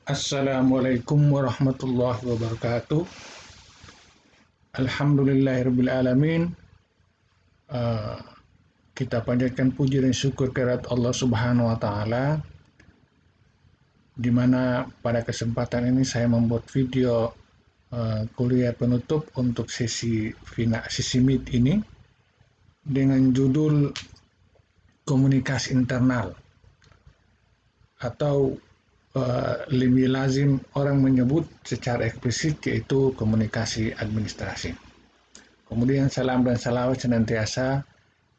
Assalamualaikum warahmatullahi wabarakatuh. Alhamdulillahirrabbilalamin. Uh, kita panjatkan puji dan syukur kehadirat Allah Subhanahu wa Ta'ala, di mana pada kesempatan ini saya membuat video kuliah penutup untuk sesi Meet ini dengan judul komunikasi internal, atau lebih lazim orang menyebut secara eksplisit yaitu komunikasi administrasi. Kemudian salam dan salawat senantiasa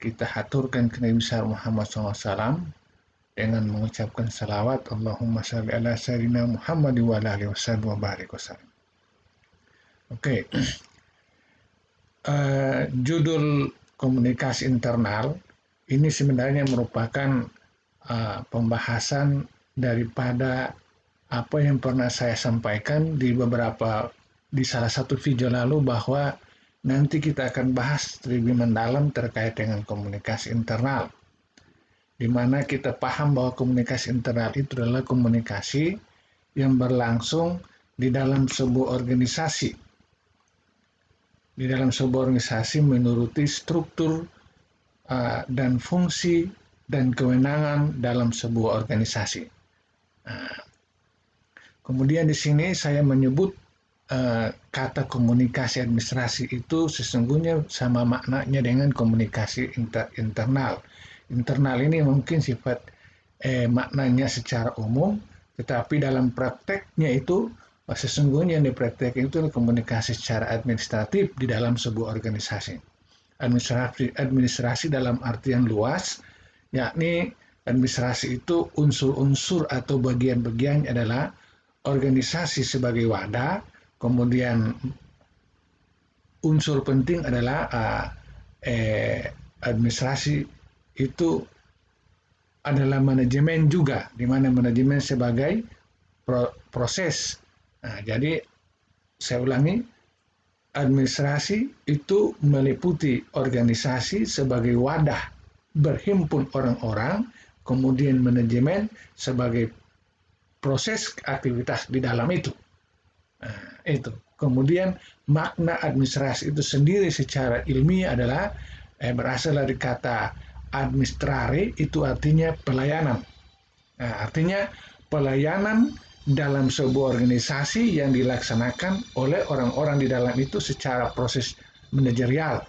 kita haturkan ke Nabi besar Muhammad SAW dengan mengucapkan salawat Allahumma shalli ala sayyidina Muhammad wa ala alihi wa barik wasallam. Oke. Judul komunikasi internal ini sebenarnya merupakan pembahasan daripada apa yang pernah saya sampaikan di salah satu video lalu, bahwa nanti kita akan bahas lebih mendalam terkait dengan komunikasi internal, di mana kita paham bahwa komunikasi internal itu adalah komunikasi yang berlangsung di dalam sebuah organisasi. Di dalam sebuah organisasi menuruti struktur dan fungsi dan kewenangan dalam sebuah organisasi. Kemudian di sini saya menyebut kata komunikasi administrasi itu sesungguhnya sama maknanya dengan komunikasi internal. Internal ini mungkin sifat maknanya secara umum, tetapi dalam prakteknya itu sesungguhnya yang dipraktekkan itu komunikasi secara administratif di dalam sebuah organisasi. Administrasi dalam artian luas, yakni administrasi itu unsur-unsur atau bagian-bagian adalah organisasi sebagai wadah. Kemudian unsur penting adalah administrasi itu adalah manajemen juga, di mana manajemen sebagai proses. Jadi saya ulangi, administrasi itu meliputi organisasi sebagai wadah berhimpun orang-orang, kemudian manajemen sebagai proses aktivitas di dalam itu. Itu. Kemudian makna administrasi itu sendiri secara ilmiah adalah berasal dari kata administrare, itu artinya pelayanan. Artinya pelayanan dalam sebuah organisasi yang dilaksanakan oleh orang-orang di dalam itu secara proses manajerial,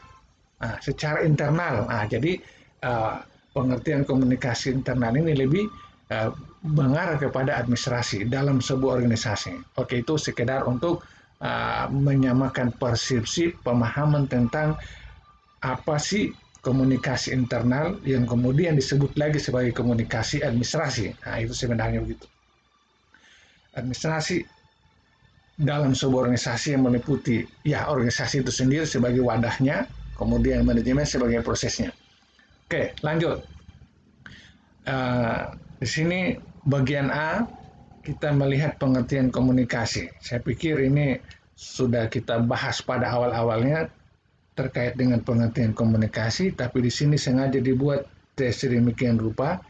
secara internal. Jadi pengertian komunikasi internal ini lebih mengarah kepada administrasi dalam sebuah organisasi. Oke, itu sekedar untuk menyamakan persepsi pemahaman tentang apa sih komunikasi internal yang kemudian disebut lagi sebagai komunikasi administrasi. Itu sebenarnya begitu. Administrasi dalam sebuah organisasi yang meliputi organisasi itu sendiri sebagai wadahnya, kemudian manajemen sebagai prosesnya. Oke, lanjut. Di sini bagian A kita melihat pengertian komunikasi. Saya pikir ini sudah kita bahas pada awal-awalnya terkait dengan pengertian komunikasi, tapi di sini sengaja dibuat sedemikian rupa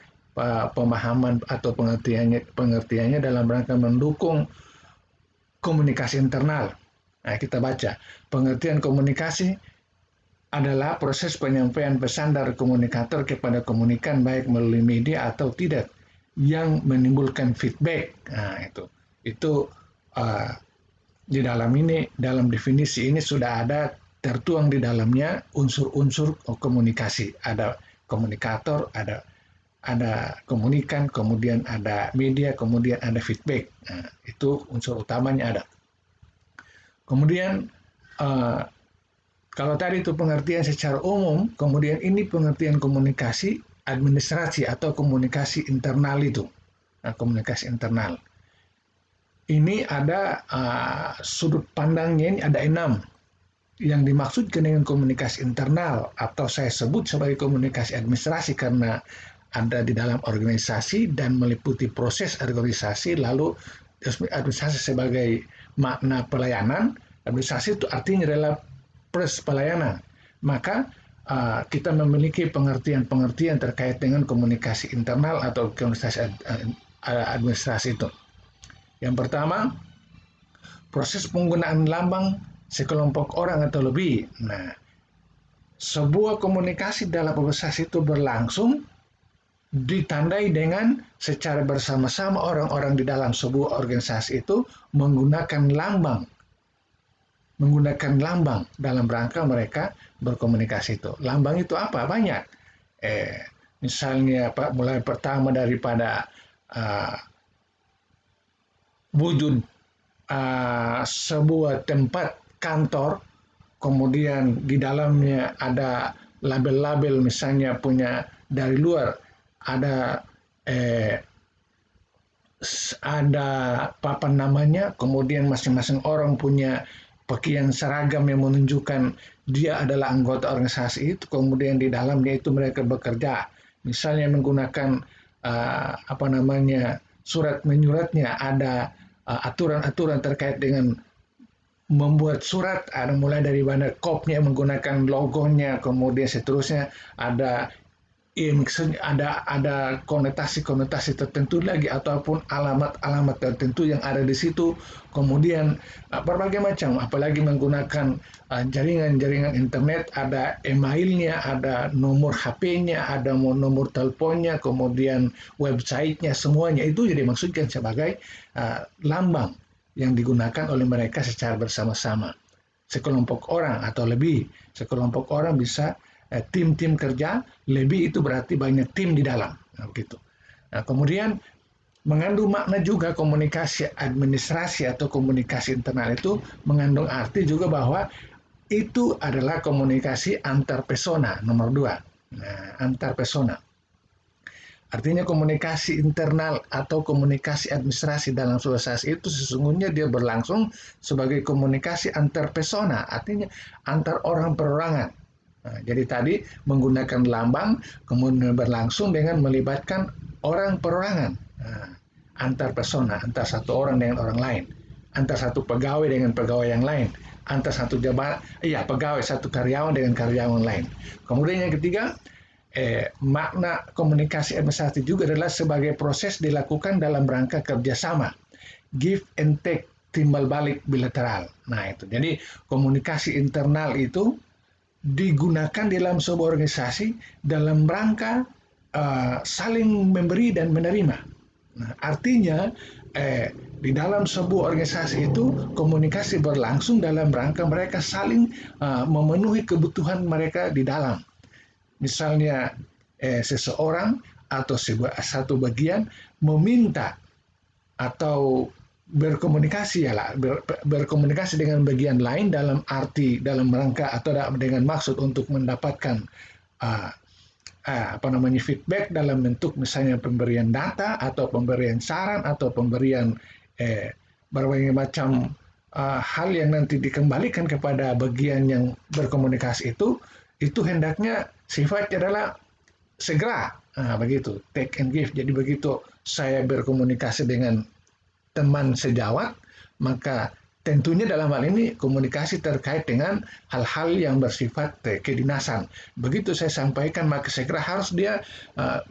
pemahaman atau pengertiannya dalam rangka mendukung komunikasi internal. Kita baca, pengertian komunikasi adalah proses penyampaian pesan dari komunikator kepada komunikan baik melalui media atau tidak yang menimbulkan feedback. Itu di dalam definisi ini sudah ada tertuang di dalamnya unsur-unsur komunikasi. Ada komunikator, ada komunikan, kemudian ada media, kemudian ada feedback. Itu unsur utamanya ada. Kemudian kalau tadi itu pengertian secara umum, kemudian ini pengertian komunikasi administrasi atau komunikasi internal itu. Komunikasi internal. Ini ada sudut pandangnya, ini ada 6. Yang dimaksudkan dengan komunikasi internal atau saya sebut sebagai komunikasi administrasi karena ada di dalam organisasi dan meliputi proses organisasi, lalu administrasi sebagai makna pelayanan. Administrasi itu artinya adalah proses pelayanan. Maka kita memiliki pengertian-pengertian terkait dengan komunikasi internal atau komunikasi administrasi itu. Yang pertama, proses penggunaan lambang sekelompok orang atau lebih. Nah, sebuah komunikasi dalam organisasi itu berlangsung ditandai dengan secara bersama-sama orang-orang di dalam sebuah organisasi itu menggunakan lambang dalam rangka mereka berkomunikasi itu. Lambang itu apa? Banyak. Misalnya mulai pertama daripada wujud sebuah tempat kantor, kemudian di dalamnya ada label-label, misalnya punya dari luar ada ada papan namanya, kemudian masing-masing orang punya pakaian seragam yang menunjukkan dia adalah anggota organisasi itu, kemudian di dalamnya itu mereka bekerja, misalnya menggunakan surat menyuratnya, ada aturan-aturan terkait dengan membuat surat, ada mulai dari mana kopnya menggunakan logonya, kemudian seterusnya ada ada konotasi-konotasi tertentu lagi ataupun alamat-alamat tertentu yang ada di situ. Kemudian berbagai macam, apalagi menggunakan jaringan-jaringan internet, ada emailnya, ada nomor HP-nya, ada nomor teleponnya, kemudian websitenya, semuanya itu jadi maksudkan sebagai lambang yang digunakan oleh mereka secara bersama-sama. Sekelompok orang atau lebih, sekelompok orang bisa tim-tim kerja, lebih itu berarti banyak tim di dalam. Nah, begitu. Nah, kemudian mengandung makna juga komunikasi administrasi atau komunikasi internal itu mengandung arti juga bahwa itu adalah komunikasi antar persona, nomor 2. Nah, antar persona. Artinya komunikasi internal atau komunikasi administrasi dalam organisasi itu sesungguhnya dia berlangsung sebagai komunikasi antar persona, artinya antar orang perorangan. Nah, jadi tadi menggunakan lambang, kemudian berlangsung dengan melibatkan orang perorangan, antar persona, antar satu orang dengan orang lain, antar satu pegawai dengan pegawai yang lain, antar satu pegawai satu karyawan dengan karyawan lain. Kemudian yang ketiga, makna komunikasi administratif juga adalah sebagai proses dilakukan dalam rangka kerjasama, give and take, timbal balik bilateral. Nah itu, jadi komunikasi internal itu digunakan dalam sebuah organisasi dalam rangka saling memberi dan menerima. Nah, artinya di dalam sebuah organisasi itu komunikasi berlangsung dalam rangka mereka saling memenuhi kebutuhan mereka di dalam. Misalnya seseorang atau satu bagian meminta atau berkomunikasi berkomunikasi dengan bagian lain dalam rangka atau dengan maksud untuk mendapatkan feedback dalam bentuk misalnya pemberian data atau pemberian saran atau pemberian berbagai macam hal yang nanti dikembalikan kepada bagian yang berkomunikasi itu hendaknya sifatnya adalah segera, begitu, take and give. Jadi begitu saya berkomunikasi dengan teman sejawat, maka tentunya dalam hal ini komunikasi terkait dengan hal-hal yang bersifat kedinasan. Begitu saya sampaikan, maka segera harus dia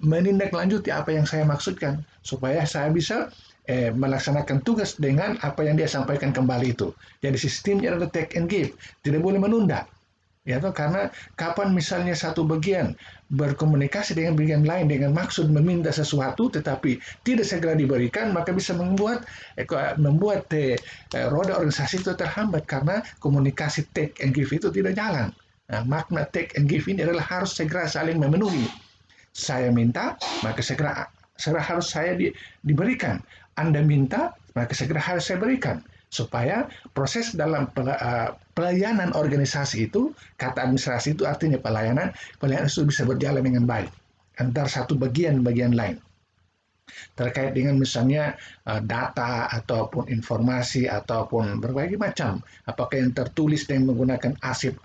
menindaklanjuti apa yang saya maksudkan, supaya saya bisa melaksanakan tugas dengan apa yang dia sampaikan kembali itu. Jadi sistemnya adalah take and give, tidak boleh menunda. Ya, karena kapan misalnya satu bagian berkomunikasi dengan bagian lain dengan maksud meminta sesuatu tetapi tidak segera diberikan, maka bisa membuat roda organisasi itu terhambat karena komunikasi take and give itu tidak jalan. Nah, makna take and give ini adalah harus segera saling memenuhi. Saya minta, maka segera harus saya diberikan. Anda minta, maka segera harus saya berikan. Supaya proses dalam pelayanan organisasi itu, kata administrasi itu artinya pelayanan itu bisa berjalan dengan baik antar satu bagian lain. Terkait dengan misalnya data ataupun informasi ataupun berbagai macam, apakah yang tertulis dengan menggunakan arsip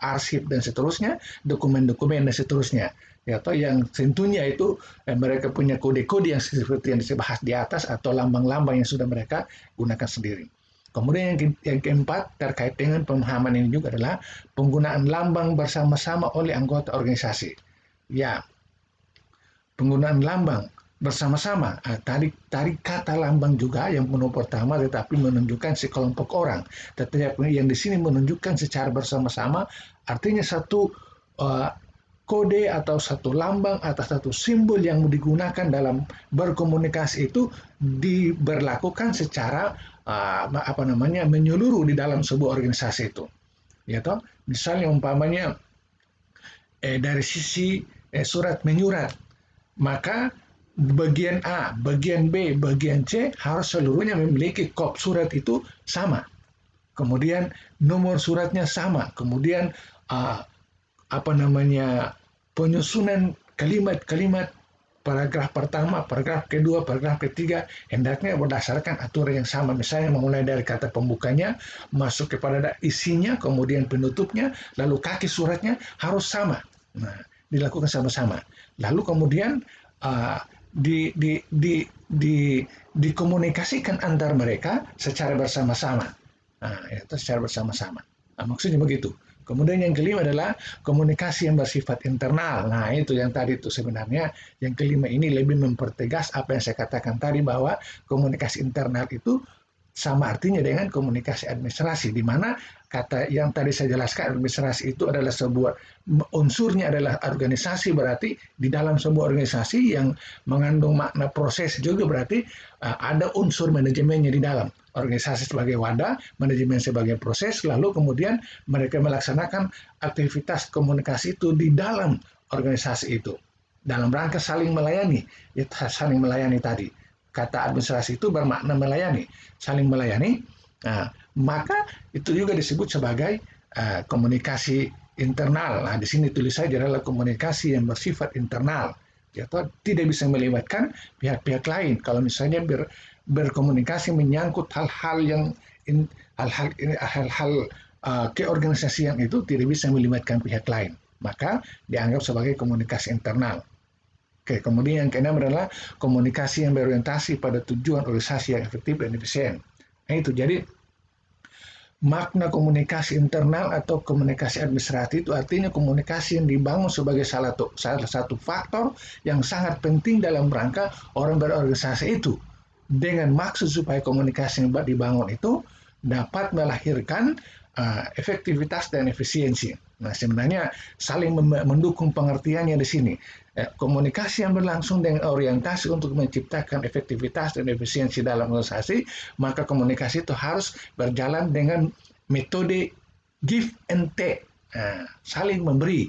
dan seterusnya, dokumen-dokumen dan seterusnya. Ya, atau yang tentunya itu mereka punya kode-kode yang seperti yang dibahas di atas atau lambang-lambang yang sudah mereka gunakan sendiri. Kemudian yang keempat terkait dengan pemahaman ini juga adalah penggunaan lambang bersama-sama oleh anggota organisasi. Ya, penggunaan lambang bersama-sama. Tadi kata lambang juga yang penuh pertama tetapi menunjukkan sekelompok orang. Tetapi yang di sini menunjukkan secara bersama-sama artinya satu uh, kode atau satu lambang atau satu simbol yang digunakan dalam berkomunikasi itu diberlakukan secara menyeluruh di dalam sebuah organisasi itu. Ya toh, misalnya umpamanya dari sisi surat menyurat, maka bagian A, bagian B, bagian C harus seluruhnya memiliki kop surat itu sama. Kemudian nomor suratnya sama. Kemudian uh, penyusunan kalimat-kalimat paragraf pertama, paragraf kedua, paragraf ketiga hendaknya berdasarkan aturan yang sama. Misalnya memulai dari kata pembukanya, masuk kepada isinya, kemudian penutupnya, lalu kaki suratnya harus sama. Nah, dilakukan sama-sama. Lalu kemudian uh, di, di, di, di, dikomunikasikan antar mereka secara bersama-sama. Nah, itu secara bersama-sama. Nah, maksudnya begitu. Kemudian yang kelima adalah komunikasi yang bersifat internal. Nah, itu yang tadi itu sebenarnya yang kelima ini lebih mempertegas apa yang saya katakan tadi bahwa komunikasi internal itu sama artinya dengan komunikasi administrasi, di mana kata yang tadi saya jelaskan administrasi itu adalah sebuah unsurnya adalah organisasi, berarti di dalam sebuah organisasi yang mengandung makna proses juga berarti ada unsur manajemennya di dalam organisasi sebagai wadah, manajemen sebagai proses, lalu kemudian mereka melaksanakan aktivitas komunikasi itu di dalam organisasi itu dalam rangka saling melayani, ya saling melayani tadi. Kata administrasi itu bermakna melayani, saling melayani. Nah, maka itu juga disebut sebagai komunikasi internal. Nah, di sini tulis saja adalah komunikasi yang bersifat internal, atau tidak bisa melibatkan pihak-pihak lain. Kalau misalnya berkomunikasi menyangkut hal-hal yang hal-hal keorganisasian itu tidak bisa melibatkan pihak lain, maka dianggap sebagai komunikasi internal. Oke, kemudian yang keenam adalah komunikasi yang berorientasi pada tujuan organisasi yang efektif dan efisien. Nah, itu jadi makna komunikasi internal atau komunikasi administratif itu artinya komunikasi yang dibangun sebagai salah satu faktor yang sangat penting dalam rangka orang berorganisasi itu, dengan maksud supaya komunikasi yang dibangun itu dapat melahirkan efektivitas dan efisiensi. Nah, sebenarnya saling mendukung pengertiannya di sini. Komunikasi yang berlangsung dengan orientasi untuk menciptakan efektivitas dan efisiensi dalam organisasi, maka komunikasi itu harus berjalan dengan metode give and take, saling memberi.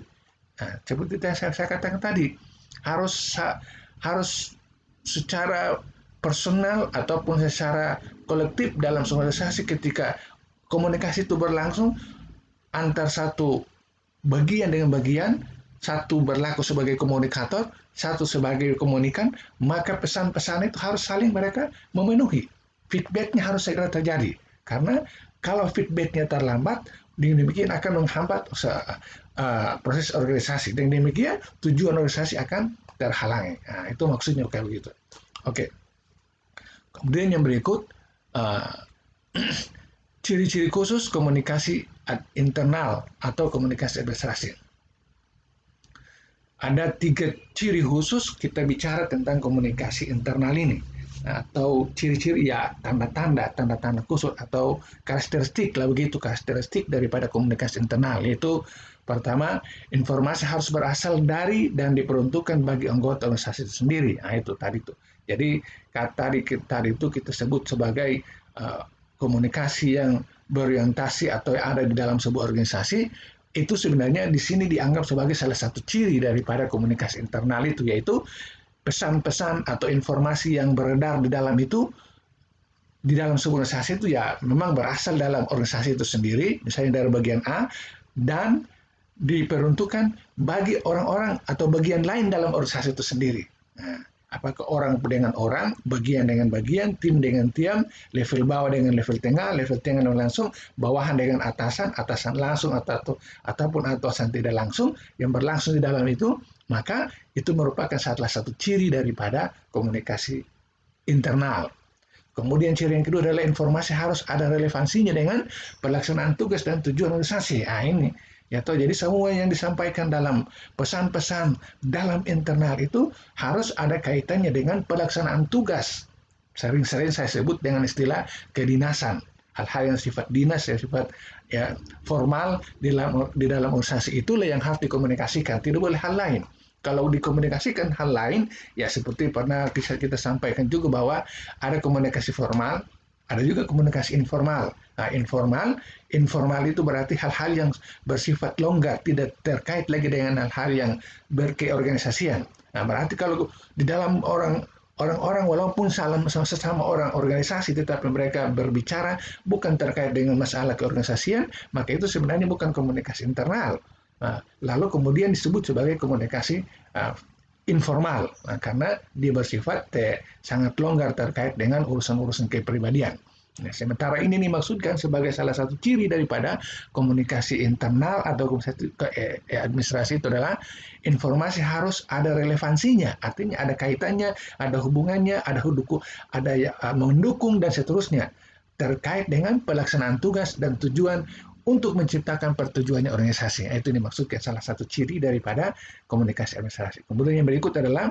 Seperti yang saya katakan tadi, harus secara personal ataupun secara kolektif dalam organisasi. Ketika komunikasi itu berlangsung antar satu bagian dengan bagian, satu berlaku sebagai komunikator, satu sebagai komunikan, maka pesan-pesan itu harus saling mereka memenuhi. Feedbacknya harus segera terjadi. Karena kalau feedbacknya terlambat, dengan demikian akan menghambat proses organisasi. Dengan demikian tujuan organisasi akan terhalangi. Nah, itu maksudnya kayak begitu. Oke. Kemudian yang berikut, ciri-ciri khusus komunikasi internal atau komunikasi administrasi. Ada 3 ciri khusus kita bicara tentang komunikasi internal ini, atau ciri-ciri ya tanda-tanda khusus atau karakteristik lah begitu, karakteristik daripada komunikasi internal, yaitu pertama, informasi harus berasal dari dan diperuntukkan bagi anggota organisasi itu sendiri. Nah, itu tadi tuh. Jadi tadi itu kita sebut sebagai komunikasi yang berorientasi atau yang ada di dalam sebuah organisasi. Itu sebenarnya di sini dianggap sebagai salah satu ciri daripada komunikasi internal itu, yaitu pesan-pesan atau informasi yang beredar di dalam itu, di dalam sebuah organisasi itu ya memang berasal dalam organisasi itu sendiri, misalnya dari bagian A, dan diperuntukkan bagi orang-orang atau bagian lain dalam organisasi itu sendiri. Nah, apakah orang dengan orang, bagian dengan bagian, tim dengan tim, level bawah dengan level tengah dengan langsung, bawahan dengan atasan langsung ataupun atasan tidak langsung yang berlangsung di dalam itu, maka itu merupakan salah satu ciri daripada komunikasi internal. Kemudian ciri yang kedua adalah informasi harus ada relevansinya dengan pelaksanaan tugas dan tujuan organisasi. Nah, ini Ya toh, jadi semua yang disampaikan dalam pesan-pesan dalam internal itu harus ada kaitannya dengan pelaksanaan tugas. Sering-sering saya sebut dengan istilah kedinasan. Hal-hal yang sifat dinas, yang sifat ya formal di dalam organisasi itulah yang harus dikomunikasikan. Tidak boleh hal lain. Kalau dikomunikasikan hal lain, ya seperti pernah kita sampaikan juga bahwa ada komunikasi formal, ada juga komunikasi informal. Nah, informal itu berarti hal-hal yang bersifat longgar, tidak terkait lagi dengan hal-hal yang berkeorganisasian. Nah, berarti kalau di dalam orang-orang walaupun sesama orang organisasi, tetapi mereka berbicara bukan terkait dengan masalah keorganisasian, maka itu sebenarnya bukan komunikasi internal. Nah, lalu kemudian disebut sebagai komunikasi uh, informal, karena dia bersifat sangat longgar terkait dengan urusan-urusan kepribadian. Nah, sementara ini dimaksudkan sebagai salah satu ciri daripada komunikasi internal atau komunikasi administrasi itu adalah informasi harus ada relevansinya, artinya ada kaitannya, ada hubungannya, ada mendukung dan seterusnya terkait dengan pelaksanaan tugas dan tujuan untuk menciptakan pertujuannya organisasi. Itu dimaksudkan salah satu ciri daripada komunikasi administrasi. Kemudian yang berikut adalah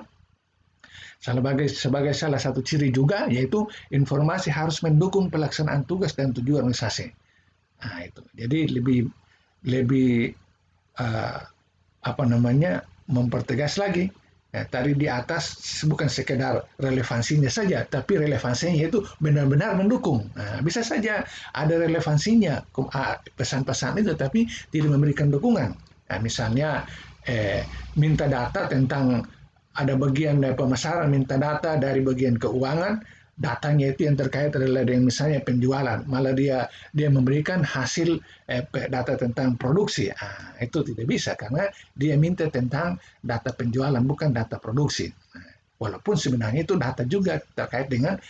sebagai salah satu ciri juga, yaitu informasi harus mendukung pelaksanaan tugas dan tujuan organisasi. Nah, itu. Jadi lebih uh, mempertegas lagi. Ya, tadi di atas bukan sekedar relevansinya saja, tapi relevansinya itu benar-benar mendukung. Nah, bisa saja ada relevansinya pesan-pesan itu, tapi tidak memberikan dukungan. Nah, misalnya minta data tentang ada bagian dari pemasaran minta data dari bagian keuangan, datanya itu yang terkait adalah dengan misalnya penjualan, malah dia memberikan hasil data tentang produksi. Nah, itu tidak bisa karena dia minta tentang data penjualan bukan data produksi. Nah, walaupun sebenarnya itu data juga terkait dengan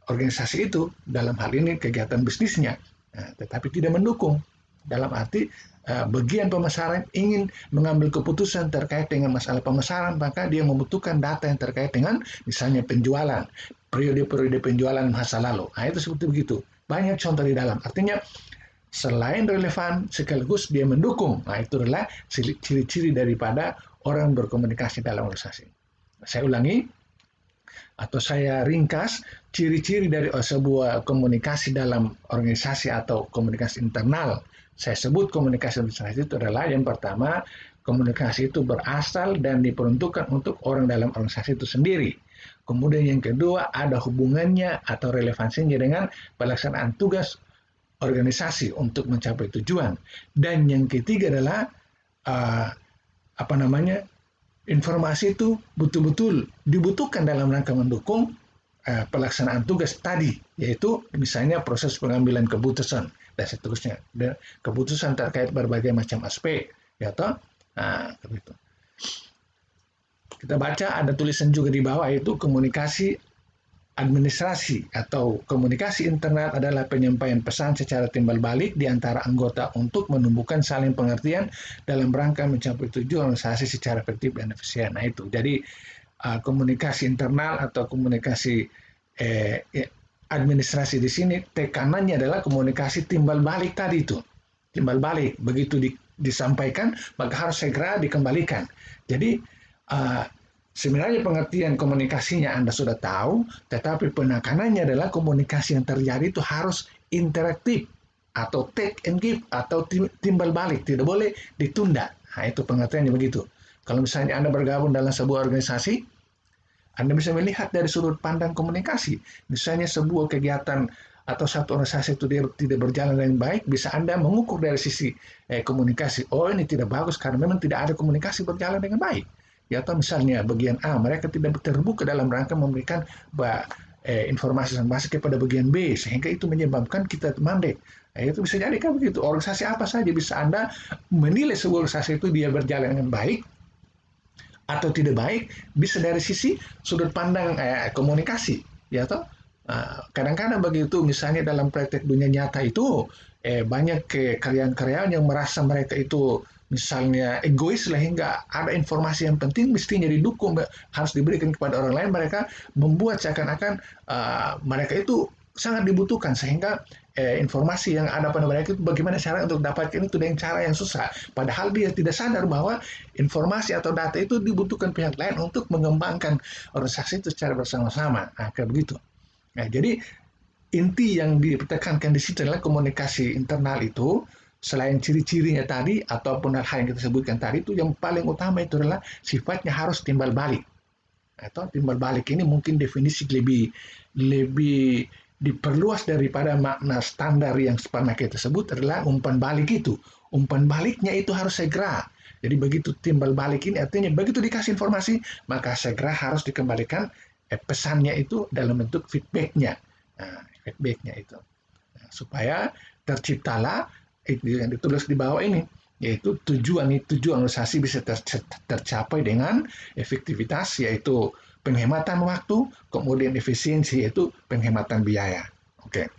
organisasi itu dalam hal ini kegiatan bisnisnya, tetapi tidak mendukung dalam arti bagian pemasaran ingin mengambil keputusan terkait dengan masalah pemasaran, maka dia membutuhkan data yang terkait dengan misalnya penjualan, periode-periode penjualan masa lalu. Nah, itu seperti begitu. Banyak contoh di dalam. Artinya selain relevan sekaligus dia mendukung. Nah, itu adalah ciri-ciri daripada orang berkomunikasi dalam organisasi. Saya ulangi atau saya ringkas ciri-ciri dari sebuah komunikasi dalam organisasi atau komunikasi internal. Saya sebut komunikasi administrasi itu adalah yang pertama, komunikasi itu berasal dan diperuntukkan untuk orang dalam organisasi itu sendiri. Kemudian yang kedua, ada hubungannya atau relevansinya dengan pelaksanaan tugas organisasi untuk mencapai tujuan. Dan yang ketiga adalah informasi itu betul-betul dibutuhkan dalam rangka mendukung pelaksanaan tugas tadi, yaitu misalnya proses pengambilan keputusan dan seterusnya, dan keputusan terkait berbagai macam aspek, ya toh. Nah, begitu. Kita baca ada tulisan juga di bawah, yaitu komunikasi administrasi atau komunikasi internal adalah penyampaian pesan secara timbal balik di antara anggota untuk menumbuhkan saling pengertian dalam rangka mencapai tujuan organisasi secara efektif dan efisien. Nah, itu. Jadi komunikasi internal atau komunikasi administrasi di sini tekanannya adalah komunikasi timbal balik tadi itu. Timbal balik, begitu disampaikan maka harus segera dikembalikan. Jadi sebenarnya pengertian komunikasinya Anda sudah tahu, tetapi penekanannya adalah komunikasi yang terjadi itu harus interaktif atau take and give atau timbal balik, tidak boleh ditunda. Nah, itu pengertiannya begitu. Kalau misalnya Anda bergabung dalam sebuah organisasi, Anda bisa melihat dari sudut pandang komunikasi. Misalnya sebuah kegiatan atau satu organisasi itu tidak berjalan dengan baik, bisa Anda mengukur dari sisi komunikasi. Oh, ini tidak bagus karena memang tidak ada komunikasi berjalan dengan baik. Ya, atau misalnya bagian A, mereka tidak terbuka dalam rangka memberikan informasi kepada bagian B, sehingga itu menyebabkan kita mandek. Nah, itu bisa jadi kan begitu. Organisasi apa saja bisa Anda menilai sebuah organisasi itu dia berjalan dengan baik atau tidak baik, bisa dari sisi sudut pandang komunikasi, ya toh. Kadang-kadang begitu, misalnya dalam praktek dunia nyata itu banyak karyawan-karyawan yang merasa mereka itu misalnya egois sehingga ada informasi yang penting mestinya didukung, harus diberikan kepada orang lain, mereka membuat seakan-akan mereka itu sangat dibutuhkan, sehingga informasi yang ada pada mereka itu bagaimana cara untuk dapatkan itu dengan cara yang susah. Padahal dia tidak sadar bahwa informasi atau data itu dibutuhkan pihak lain untuk mengembangkan organisasi itu secara bersama-sama. Nah, kayak begitu. Nah, jadi inti yang ditekankan di situ adalah komunikasi internal itu, selain ciri-cirinya tadi ataupun hal-hal yang kita sebutkan tadi, itu yang paling utama itu adalah sifatnya harus timbal balik. Atau timbal balik ini mungkin definisi lebih lebih diperluas daripada makna standar yang pernah kita sebut adalah umpan balik itu. Umpan baliknya itu harus segera. Jadi begitu timbal balik ini artinya begitu dikasih informasi, maka segera harus dikembalikan pesannya itu dalam bentuk feedbacknya. Nah, feedbacknya itu. Nah, supaya terciptalah itu yang ditulis di bawah ini, yaitu tujuan organisasi bisa tercapai dengan efektivitas, yaitu penghematan waktu, kemudian efisiensi, yaitu penghematan biaya. Oke.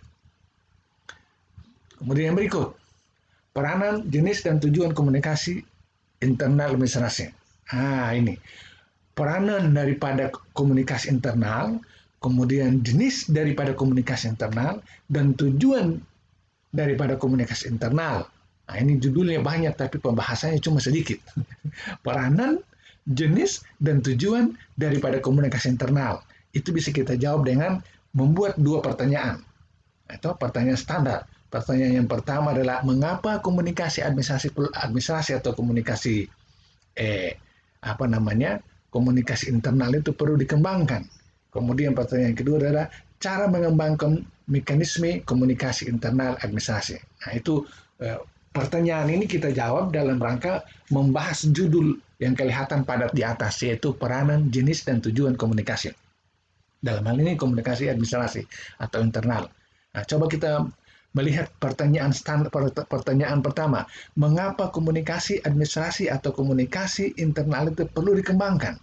Kemudian yang berikut, peranan, jenis, dan tujuan komunikasi internal administrasi. Nah, ini peranan daripada komunikasi internal, kemudian jenis daripada komunikasi internal, dan tujuan daripada komunikasi internal. Nah, ini judulnya banyak tapi pembahasannya cuma sedikit. Peranan, jenis, dan tujuan daripada komunikasi internal. Itu bisa kita jawab dengan membuat dua pertanyaan. Atau pertanyaan standar. Pertanyaan yang pertama adalah mengapa komunikasi administrasi atau komunikasi komunikasi internal itu perlu dikembangkan. Kemudian pertanyaan kedua adalah cara mengembangkan mekanisme komunikasi internal administrasi. Nah, itu pertanyaan ini kita jawab dalam rangka membahas judul yang kelihatan padat di atas, yaitu peranan, jenis, dan tujuan komunikasi. Dalam hal ini komunikasi administrasi atau internal. Nah, coba kita melihat pertanyaan pertama, mengapa komunikasi administrasi atau komunikasi internal itu perlu dikembangkan?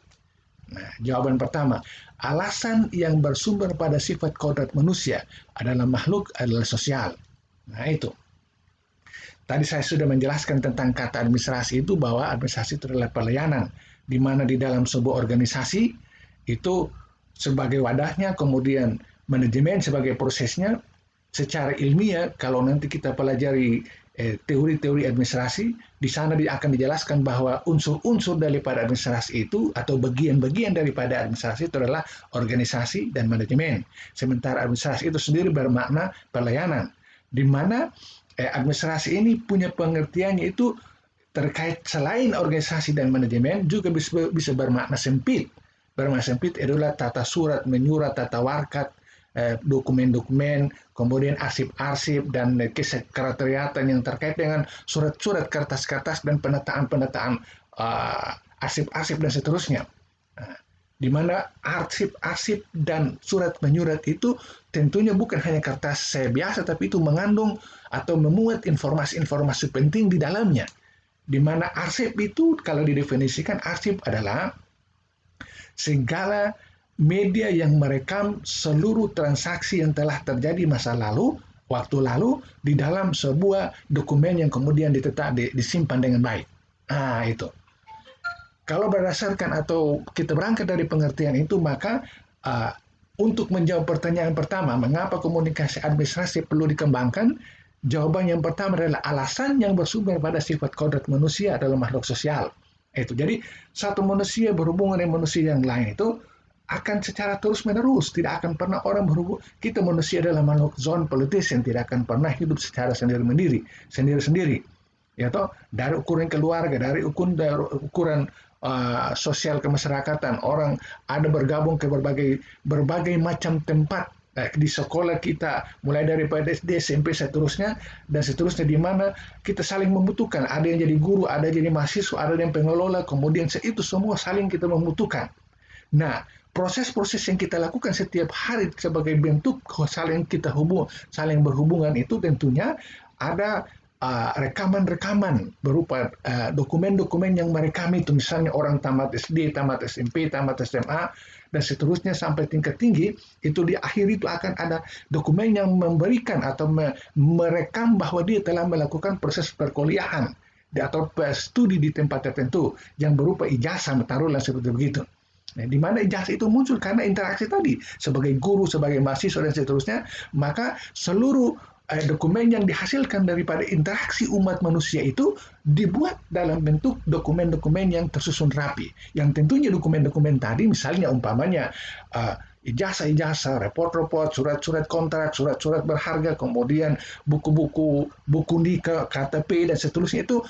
Nah, jawaban pertama, alasan yang bersumber pada sifat kodrat manusia adalah makhluk adalah sosial. Nah, itu. Tadi saya sudah menjelaskan tentang kata administrasi itu, bahwa administrasi itu adalah pelayanan, di mana di dalam sebuah organisasi itu sebagai wadahnya, kemudian manajemen sebagai prosesnya. Secara ilmiah, kalau nanti kita pelajari teori-teori administrasi, di sana akan dijelaskan bahwa unsur-unsur daripada administrasi itu atau bagian-bagian daripada administrasi itu adalah organisasi dan manajemen. Sementara administrasi itu sendiri bermakna pelayanan, di mana administrasi ini punya pengertiannya itu terkait selain organisasi dan manajemen juga bisa bermakna sempit. Bermakna sempit adalah tata surat, menyurat, tata warkat, dokumen-dokumen, kemudian arsip-arsip dan kesekretariatan yang terkait dengan surat-surat, kertas-kertas, dan penataan-penataan arsip-arsip dan seterusnya. Di mana arsip-arsip dan surat menyurat itu tentunya bukan hanya kertas biasa, tapi itu mengandung atau memuat informasi-informasi penting di dalamnya. Di mana arsip itu, kalau didefinisikan, arsip adalah segala media yang merekam seluruh transaksi yang telah terjadi masa lalu, waktu lalu, di dalam sebuah dokumen yang kemudian disimpan dengan baik. Nah, itu. Kalau berdasarkan atau kita berangkat dari pengertian itu, maka untuk menjawab pertanyaan pertama, mengapa komunikasi administrasi perlu dikembangkan, jawaban yang pertama adalah alasan yang bersumber pada sifat kodrat manusia adalah makhluk sosial. Itu. Jadi, satu manusia berhubungan dengan manusia yang lain itu akan secara terus-menerus, tidak akan pernah orang berhubung. Kita manusia adalah makhluk zon politis yang tidak akan pernah hidup secara sendiri-sendiri. Ya toh, dari ukuran keluarga, dari ukuran sosial kemasyarakatan, orang ada bergabung ke berbagai macam tempat di sekolah kita, mulai dari SD, SMP, seterusnya, dan seterusnya, di mana kita saling membutuhkan. Ada yang jadi guru, ada yang jadi mahasiswa, ada yang pengelola, kemudian itu semua saling kita membutuhkan. Nah, proses-proses yang kita lakukan setiap hari sebagai bentuk saling berhubungan itu tentunya ada rekaman-rekaman berupa dokumen-dokumen yang merekam itu, misalnya orang tamat SD, tamat SMP, tamat SMA, dan seterusnya sampai tingkat tinggi, itu di akhir itu akan ada dokumen yang memberikan atau merekam bahwa dia telah melakukan proses perkuliahan atau studi di tempat tertentu yang berupa ijazah, taruhlah seperti begitu. Nah, di mana ijazah itu muncul karena interaksi tadi sebagai guru, sebagai mahasiswa dan seterusnya, maka seluruh dokumen yang dihasilkan daripada interaksi umat manusia itu dibuat dalam bentuk dokumen-dokumen yang tersusun rapi. Yang tentunya dokumen-dokumen tadi, misalnya umpamanya ijazah-ijazah, report-report, surat-surat kontrak, surat-surat berharga, kemudian buku-buku, buku nikah, KTP dan seterusnya itu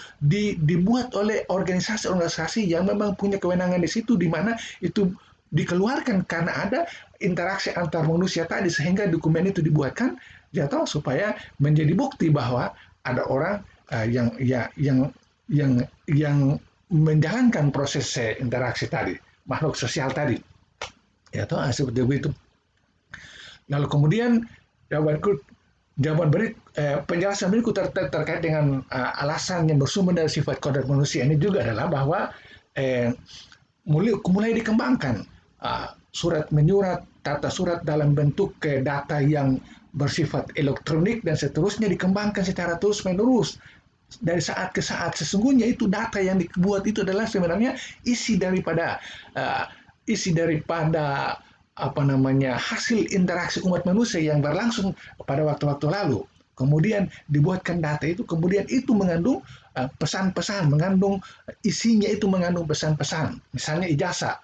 dibuat oleh organisasi-organisasi yang memang punya kewenangan di situ, di mana itu dikeluarkan karena ada interaksi antar manusia tadi, sehingga dokumen itu dibuatkan jatuh supaya menjadi bukti bahwa ada orang yang menjalankan proses interaksi tadi, makhluk sosial tadi. Ya toh, seperti itu. Lalu kemudian penjelasan berikut terkait dengan alasan yang bersumber dari sifat kodrat manusia ini juga adalah bahwa mulai dikembangkan surat menyurat, tata surat dalam bentuk data yang bersifat elektronik dan seterusnya dikembangkan secara terus menerus dari saat ke saat. Sesungguhnya itu data yang dibuat itu adalah sebenarnya isi daripada hasil interaksi umat manusia yang berlangsung pada waktu-waktu lalu. Kemudian dibuatkan data itu, kemudian itu mengandung pesan-pesan, mengandung isinya itu mengandung pesan-pesan. Misalnya ijazah,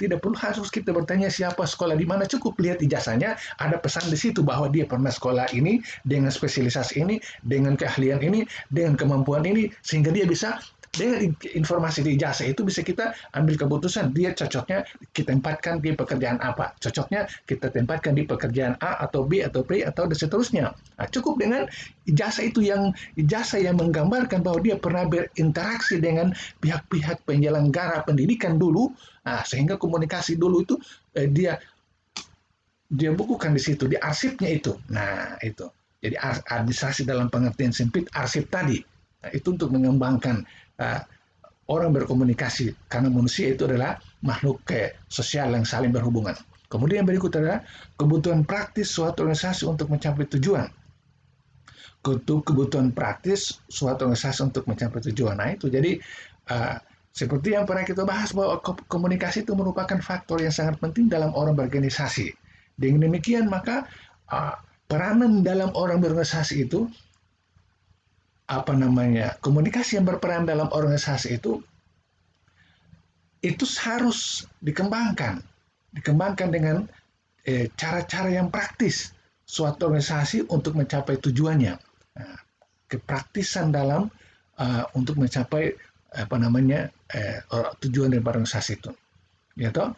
tidak perlu harus kita bertanya siapa sekolah di mana, cukup lihat ijazahnya, ada pesan di situ bahwa dia pernah sekolah ini dengan spesialisasi ini, dengan keahlian ini, dengan kemampuan ini, sehingga dia bisa dengan informasi di ijazah itu bisa kita ambil keputusan dia cocoknya kita tempatkan di pekerjaan apa, cocoknya kita tempatkan di pekerjaan A atau B atau B atau dan seterusnya. Nah, cukup dengan ijazah itu ijazah yang menggambarkan bahwa dia pernah berinteraksi dengan pihak-pihak penyelenggara pendidikan dulu, sehingga komunikasi dulu itu dia bukukan di situ, di arsipnya itu. Nah, itu. Jadi administrasi dalam pengertian sempit arsip tadi. Nah, itu untuk mengembangkan orang berkomunikasi, karena manusia itu adalah makhluk sosial yang saling berhubungan. Kemudian berikut adalah kebutuhan praktis suatu organisasi untuk mencapai tujuan. Kebutuhan praktis suatu organisasi untuk mencapai tujuan. Nah itu jadi seperti yang pernah kita bahas bahwa komunikasi itu merupakan faktor yang sangat penting dalam orang berorganisasi. Dengan demikian maka peranan dalam orang berorganisasi itu komunikasi yang berperan dalam organisasi itu harus dikembangkan dengan cara-cara yang praktis suatu organisasi untuk mencapai tujuannya. Nah, kepraktisan dalam untuk mencapai tujuan dari organisasi itu, ya toh?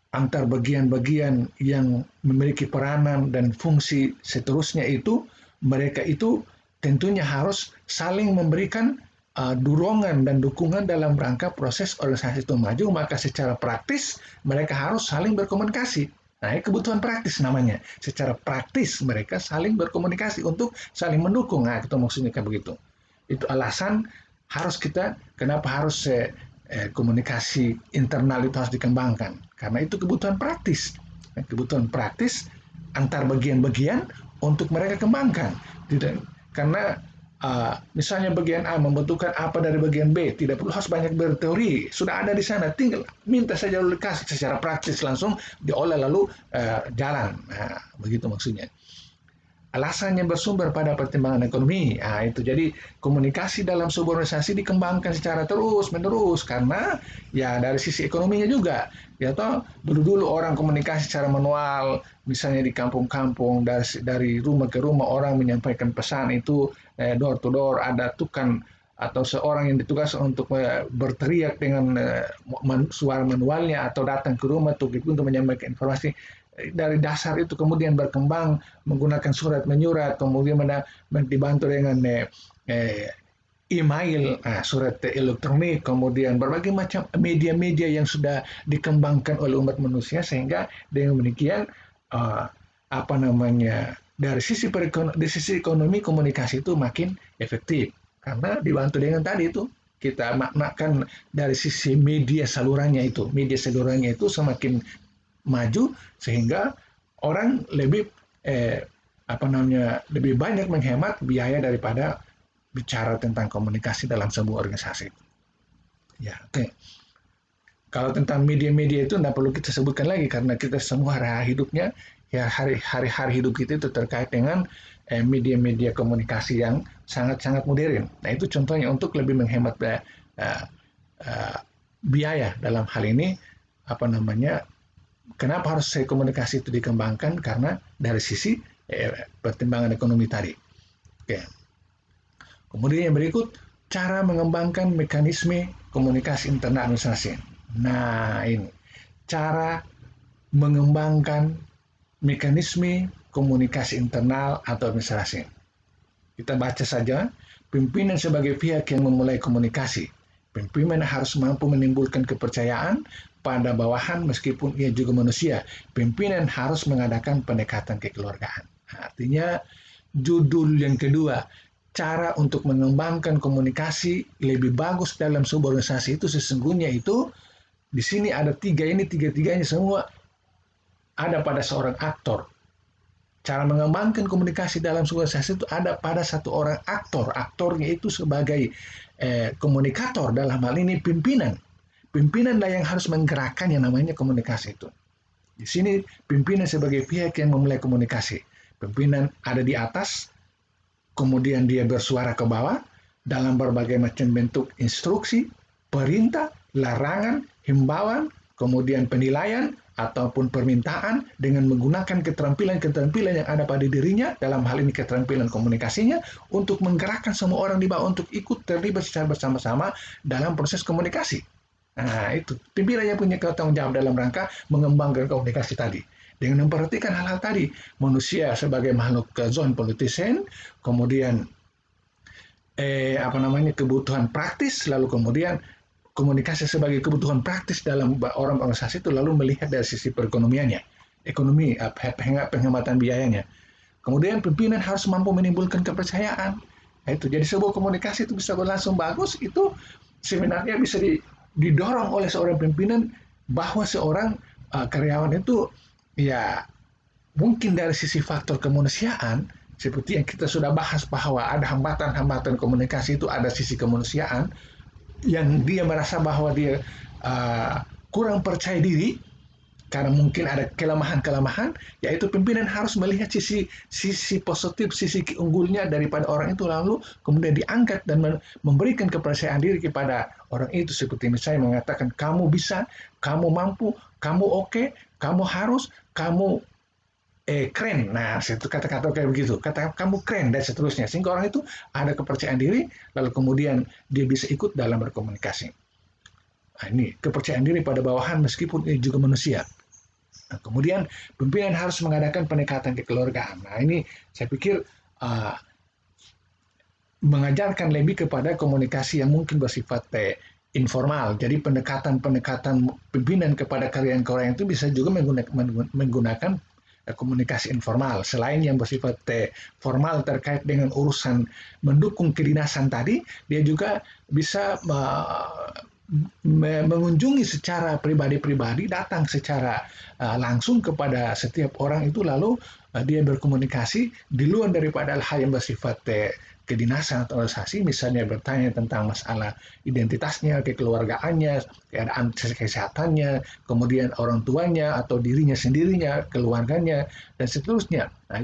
Antar bagian-bagian yang memiliki peranan dan fungsi seterusnya itu, mereka itu tentunya harus saling memberikan dorongan dan dukungan dalam rangka proses organisasi itu maju, maka secara praktis mereka harus saling berkomunikasi. Nah, ini kebutuhan praktis namanya. Secara praktis mereka saling berkomunikasi untuk saling mendukung. Nah, itu maksudnya kayak begitu. Itu alasan kenapa harus komunikasi internal itu harus dikembangkan. Karena itu kebutuhan praktis. Kebutuhan praktis antar bagian-bagian untuk mereka kembangkan. Karena misalnya bagian A membutuhkan apa dari bagian B, tidak perlu harus banyak berteori, sudah ada di sana, tinggal minta saja lalu dikasih secara praktis langsung diolah lalu jalan. Nah, begitu maksudnya. Alasan yang bersumber pada pertimbangan ekonomi. Nah, itu jadi komunikasi dalam sebuah organisasi dikembangkan secara terus menerus karena ya dari sisi ekonominya juga. Ya toh dulu orang komunikasi secara manual, misalnya di kampung-kampung dari rumah ke rumah orang menyampaikan pesan itu door to door, ada tukang atau seorang yang ditugaskan untuk berteriak dengan suara manualnya atau datang ke rumah untuk menyampaikan informasi. Dari dasar itu kemudian berkembang menggunakan surat menyurat, kemudian dibantu dengan email, surat elektronik, kemudian berbagai macam media-media yang sudah dikembangkan oleh umat manusia, sehingga dengan demikian dari sisi ekonomi komunikasi itu makin efektif karena dibantu dengan tadi itu kita maknakan dari sisi media salurannya itu semakin maju sehingga orang lebih lebih banyak menghemat biaya daripada bicara tentang komunikasi dalam sebuah organisasi. Ya, oke. Kalau tentang media-media itu tidak perlu kita sebutkan lagi karena kita semua hidupnya ya hari-hari hidup kita itu terkait dengan media-media komunikasi yang sangat-sangat modern. Nah itu contohnya untuk lebih menghemat uh, uh, biaya dalam hal ini apa namanya. Kenapa harus saya komunikasi itu dikembangkan? Karena dari sisi pertimbangan ekonomi tadi. Oke. Kemudian yang berikut, cara mengembangkan mekanisme komunikasi internal administrasi. Nah, ini cara mengembangkan mekanisme komunikasi internal atau administrasi. Kita baca saja, pimpinan sebagai pihak yang memulai komunikasi. Pimpinan harus mampu menimbulkan kepercayaan pada bawahan meskipun ia juga manusia. Pimpinan harus mengadakan pendekatan kekeluargaan. Artinya judul yang kedua, cara untuk mengembangkan komunikasi lebih bagus dalam sebuah organisasi itu sesungguhnya itu di sini ada tiga-tiganya semua ada pada seorang aktor. Cara mengembangkan komunikasi dalam sebuah organisasi itu ada pada satu orang aktor. Aktornya itu sebagai komunikator, dalam hal ini pimpinan. Pimpinanlah yang harus menggerakkan yang namanya komunikasi itu. Di sini pimpinan sebagai pihak yang memulai komunikasi. Pimpinan ada di atas, kemudian dia bersuara ke bawah dalam berbagai macam bentuk instruksi, perintah, larangan, himbauan, kemudian penilaian, ataupun permintaan dengan menggunakan keterampilan-keterampilan yang ada pada dirinya, dalam hal ini keterampilan komunikasinya, untuk menggerakkan semua orang di bawah untuk ikut terlibat secara bersama-sama dalam proses komunikasi. Nah, itu pimpinan yang punya tanggung jawab dalam rangka mengembangkan komunikasi tadi. Dengan memperhatikan hal-hal tadi, manusia sebagai makhluk zone politician, kemudian kebutuhan praktis, lalu kemudian komunikasi sebagai kebutuhan praktis dalam orang organisasi itu lalu melihat dari sisi perekonomiannya, ekonomi, penghematan biayanya. Kemudian pimpinan harus mampu menimbulkan kepercayaan. Nah, itu jadi sebuah komunikasi itu bisa berlangsung bagus itu sebenarnya bisa didorong oleh seorang pimpinan bahwa seorang karyawan itu ya mungkin dari sisi faktor kemanusiaan seperti yang kita sudah bahas bahwa ada hambatan-hambatan komunikasi itu ada sisi kemanusiaan yang dia merasa bahwa dia kurang percaya diri karena mungkin ada kelemahan-kelemahan, yaitu pimpinan harus melihat sisi positif, sisi unggulnya daripada orang itu lalu kemudian diangkat dan memberikan kepercayaan diri kepada orang itu seperti misalnya mengatakan kamu bisa, kamu mampu, kamu oke, kamu harus, kamu keren. Nah, itu kata-kata kayak begitu. Kata kamu keren dan seterusnya. Sehingga orang itu ada kepercayaan diri, lalu kemudian dia bisa ikut dalam berkomunikasi. Nah, ini kepercayaan diri pada bawahan meskipun dia juga manusia. Nah, kemudian pimpinan harus mengadakan pendekatan kekeluargaan. Nah, ini saya pikir mengajarkan lebih kepada komunikasi yang mungkin bersifat informal. Jadi pendekatan-pendekatan pimpinan kepada karyawan-karyawan itu bisa juga menggunakan komunikasi informal. Selain yang bersifat formal terkait dengan urusan mendukung kedinasan tadi, dia juga bisa mengunjungi secara pribadi-pribadi, datang secara langsung kepada setiap orang itu, lalu dia berkomunikasi di luar daripada hal yang bersifat kedinasan atau organisasi, misalnya bertanya tentang masalah identitasnya, kekeluargaannya, keadaan kesehatannya, kemudian orang tuanya atau dirinya sendirinya, keluarganya, dan seterusnya. Nah,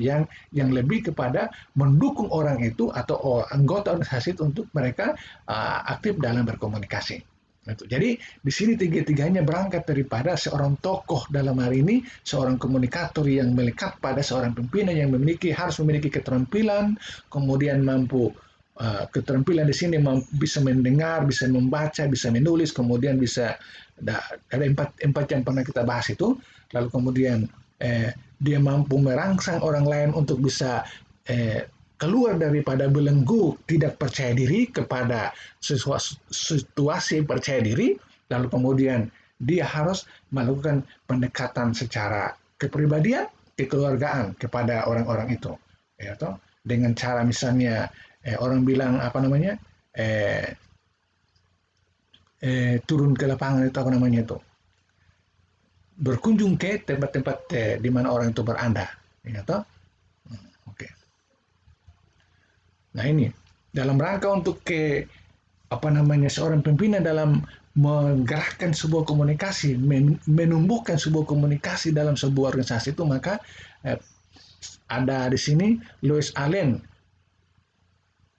yang lebih kepada mendukung orang itu atau anggota organisasi itu untuk mereka aktif dalam berkomunikasi. Jadi di sini tiga-tiganya berangkat daripada seorang tokoh dalam hal ini, seorang komunikator yang melekat pada seorang pimpinan yang harus memiliki keterampilan, kemudian mampu keterampilan di sini bisa mendengar, bisa membaca, bisa menulis, kemudian bisa ada empat yang pernah kita bahas itu, lalu kemudian dia mampu merangsang orang lain untuk bisa keluar daripada belenggu tidak percaya diri kepada situasi percaya diri, lalu kemudian dia harus melakukan pendekatan secara kepribadian, kekeluargaan kepada orang-orang itu, ya toh? Dengan cara misalnya orang bilang turun ke lapangan itu berkunjung ke tempat-tempat di mana orang itu berada, ya toh? Oke. Nah ini dalam rangka untuk seorang pimpinan dalam menggerakkan sebuah komunikasi, menumbuhkan sebuah komunikasi dalam sebuah organisasi itu, maka ada di sini Louis Allen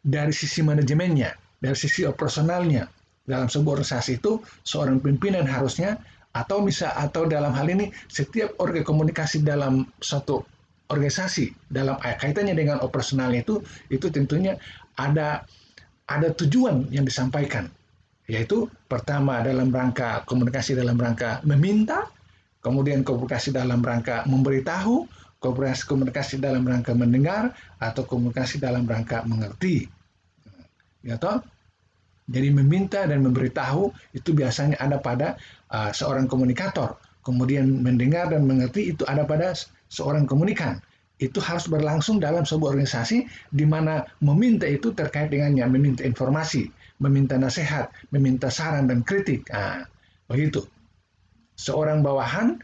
dari sisi manajemennya, dari sisi operasionalnya. Dalam sebuah organisasi itu seorang pimpinan harusnya atau dalam hal ini setiap komunikasi dalam satu organisasi dalam kaitannya dengan operasionalnya itu tentunya ada tujuan yang disampaikan, yaitu pertama dalam rangka komunikasi dalam rangka meminta, kemudian komunikasi dalam rangka memberitahu, komunikasi dalam rangka mendengar, atau komunikasi dalam rangka mengerti. Ya toh? Jadi meminta dan memberitahu itu biasanya ada pada seorang komunikator. Kemudian mendengar dan mengerti itu ada pada seorang komunikan. Itu harus berlangsung dalam sebuah organisasi di mana meminta itu terkait dengannya, meminta informasi, meminta nasihat, meminta saran dan kritik. Nah, begitu. Seorang bawahan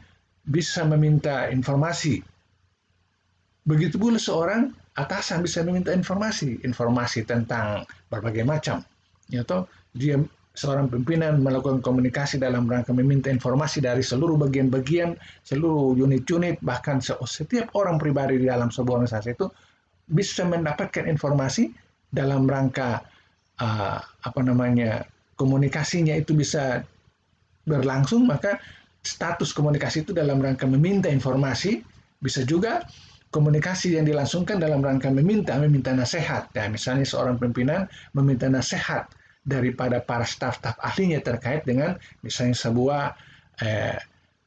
bisa meminta informasi. Begitu pula seorang atasan bisa meminta informasi tentang berbagai macam. Ya toh, dia seorang pimpinan melakukan komunikasi dalam rangka meminta informasi dari seluruh bagian-bagian, seluruh unit-unit, bahkan setiap orang pribadi di dalam sebuah organisasi itu bisa mendapatkan informasi dalam rangka komunikasinya itu bisa berlangsung, maka status komunikasi itu dalam rangka meminta informasi, bisa juga komunikasi yang dilangsungkan dalam rangka meminta nasihat. Ya, misalnya seorang pimpinan meminta nasihat daripada para staf-staf ahlinya terkait dengan misalnya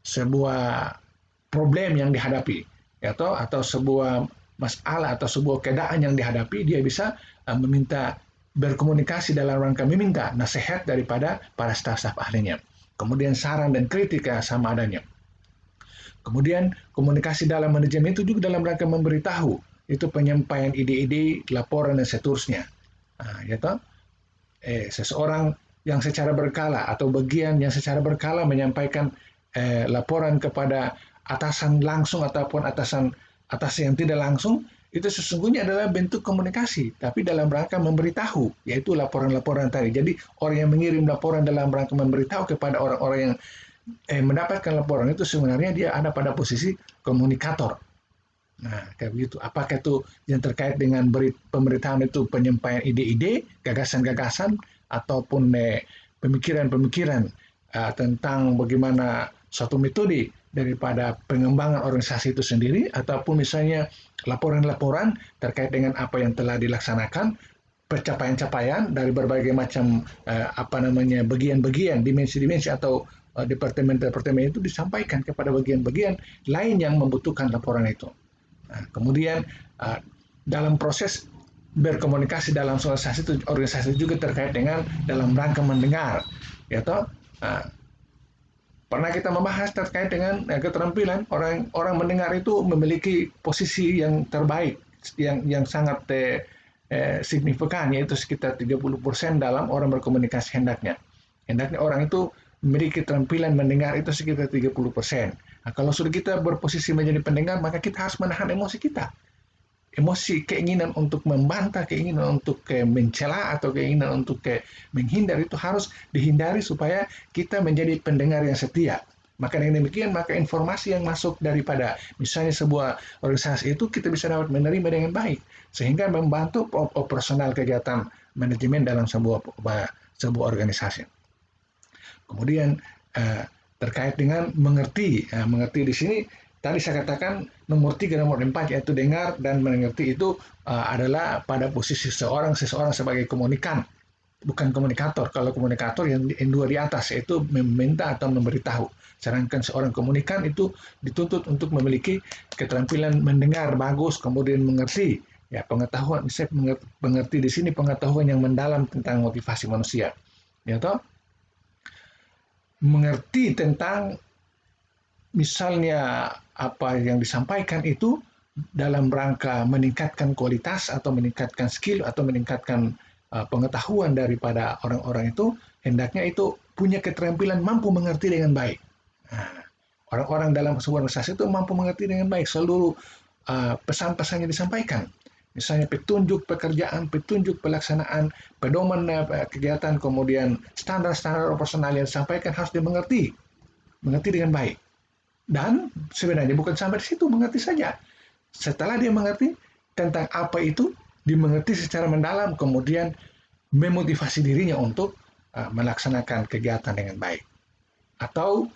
sebuah problem yang dihadapi, atau sebuah masalah atau sebuah keadaan yang dihadapi, dia bisa meminta berkomunikasi dalam rangka meminta nasihat daripada para staf-staf ahlinya. Kemudian saran dan kritik sama adanya. Kemudian komunikasi dalam manajemen itu juga dalam rangka memberitahu, itu penyampaian ide-ide, laporan dan seterusnya. Nah, seseorang yang secara berkala atau bagian yang secara berkala menyampaikan laporan kepada atasan langsung ataupun atasan yang tidak langsung, itu sesungguhnya adalah bentuk komunikasi, tapi dalam rangka memberitahu, yaitu laporan-laporan tadi. Jadi orang yang mengirim laporan dalam rangka memberitahu kepada orang-orang yang mendapatkan laporan itu sebenarnya dia ada pada posisi komunikator. Nah, kayak begitu. Apakah itu yang terkait dengan pemerintahan itu penyampaian ide-ide, gagasan-gagasan, ataupun pemikiran-pemikiran tentang bagaimana suatu metode daripada pengembangan organisasi itu sendiri, ataupun misalnya laporan-laporan terkait dengan apa yang telah dilaksanakan, pencapaian-capaian dari berbagai macam bagian-bagian, dimensi-dimensi atau departemen-departemen itu disampaikan kepada bagian-bagian lain yang membutuhkan laporan itu. Nah, kemudian dalam proses berkomunikasi dalam organisasi juga terkait dengan dalam rangka mendengar, pernah kita membahas terkait dengan keterampilan orang mendengar itu memiliki posisi yang terbaik, yang sangat signifikan, yaitu sekitar 30% dalam orang berkomunikasi hendaknya orang itu memiliki keterampilan mendengar itu sekitar 30%. Nah, kalau sudah kita berposisi menjadi pendengar, maka kita harus menahan emosi kita. Emosi, keinginan untuk membantah, keinginan untuk mencela, atau keinginan untuk menghindar itu harus dihindari supaya kita menjadi pendengar yang setia. Maka dengan demikian, maka informasi yang masuk daripada misalnya sebuah organisasi itu kita bisa dapat menerima dengan baik, sehingga membantu operasional kegiatan manajemen dalam sebuah organisasi. Kemudian terkait dengan mengerti. Mengerti di sini tadi saya katakan nomor 3, nomor 4 yaitu dengar dan mengerti itu adalah pada posisi seseorang sebagai komunikan, bukan komunikator. Kalau komunikator yang dua di atas yaitu meminta atau memberitahu. Sedangkan seorang komunikan itu dituntut untuk memiliki keterampilan mendengar bagus, kemudian mengerti. Ya, pengetahuan, saya mengerti di sini pengetahuan yang mendalam tentang motivasi manusia. Ya toh? Mengerti tentang misalnya apa yang disampaikan itu dalam rangka meningkatkan kualitas atau meningkatkan skill atau meningkatkan pengetahuan daripada orang-orang itu, hendaknya itu punya keterampilan mampu mengerti dengan baik. Nah, orang-orang dalam sebuah organisasi itu mampu mengerti dengan baik seluruh pesan-pesan yang disampaikan. Misalnya petunjuk pekerjaan, petunjuk pelaksanaan, pedoman kegiatan, kemudian standar-standar operasional yang disampaikan harus dimengerti, mengerti dengan baik. Dan sebenarnya bukan sampai di situ mengerti saja. Setelah dia mengerti tentang apa itu, dimengerti secara mendalam, kemudian memotivasi dirinya untuk melaksanakan kegiatan dengan baik. Atau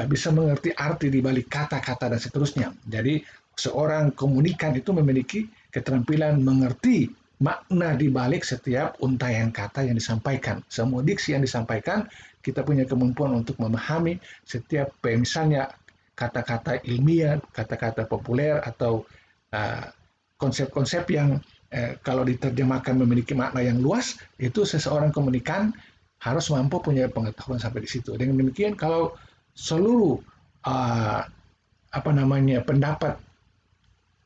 bisa mengerti arti di balik kata-kata dan seterusnya. Jadi seorang komunikan itu memiliki keterampilan mengerti makna di balik setiap untaian kata yang disampaikan. Semua diksi yang disampaikan, kita punya kemampuan untuk memahami setiap misalnya kata-kata ilmiah, kata-kata populer, atau konsep-konsep yang kalau diterjemahkan memiliki makna yang luas, itu seseorang komunikan harus mampu punya pengetahuan sampai di situ. Dengan demikian, kalau seluruh pendapat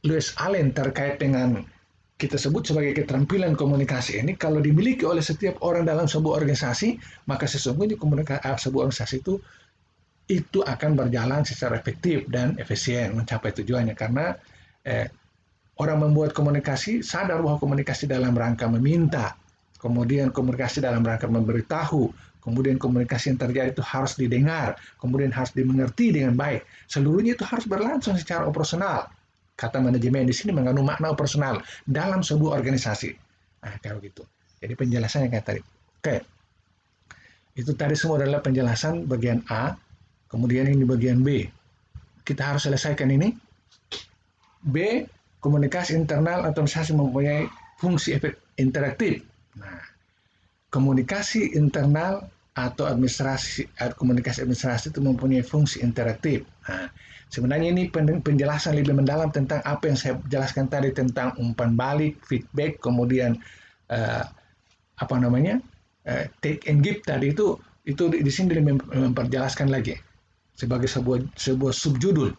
Lewis Allen terkait dengan kita sebut sebagai keterampilan komunikasi ini, kalau dimiliki oleh setiap orang dalam sebuah organisasi, maka sesungguhnya sebuah organisasi itu akan berjalan secara efektif dan efisien mencapai tujuannya, karena orang membuat komunikasi sadar bahwa komunikasi dalam rangka meminta, kemudian komunikasi dalam rangka memberitahu, kemudian komunikasi yang terjadi itu harus didengar, kemudian harus dimengerti dengan baik. Seluruhnya itu harus berlangsung secara operasional. Kata manajemen di sini mengandung makna operasional dalam sebuah organisasi. Nah, kalau gitu. Jadi penjelasannya kayak tadi. Oke. Itu tadi semua adalah penjelasan bagian A. Kemudian ini bagian B. Kita harus selesaikan ini. B, komunikasi internal organisasi mempunyai fungsi interaktif. Nah, komunikasi internal atau komunikasi administrasi itu mempunyai fungsi interaktif. Nah, sebenarnya ini penjelasan lebih mendalam tentang apa yang saya jelaskan tadi tentang umpan balik, feedback, kemudian take and give tadi itu di sini memperjelaskan lagi sebagai sebuah subjudul,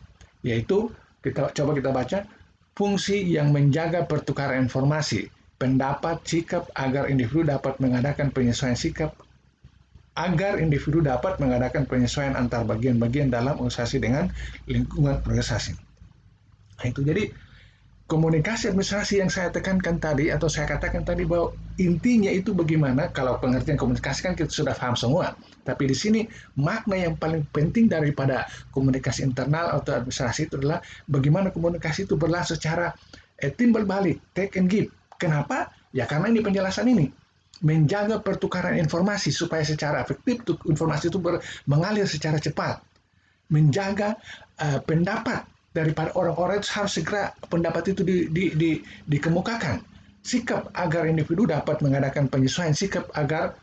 yaitu kita baca fungsi yang menjaga pertukaran informasi, pendapat, sikap agar individu dapat mengadakan penyesuaian sikap antar bagian-bagian dalam organisasi dengan lingkungan organisasi. Nah, itu jadi komunikasi administrasi yang saya tekankan tadi atau saya katakan tadi bahwa intinya itu bagaimana. Kalau pengertian komunikasi kan kita sudah paham semua, tapi di sini makna yang paling penting daripada komunikasi internal atau administrasi itu adalah bagaimana komunikasi itu berlangsung secara timbal balik, take and give. Kenapa? Ya karena ini penjelasan ini menjaga pertukaran informasi supaya secara efektif informasi itu mengalir secara cepat, menjaga pendapat daripada orang-orang itu harus segera pendapat itu dikemukakan. Sikap agar individu dapat mengadakan penyesuaian sikap agar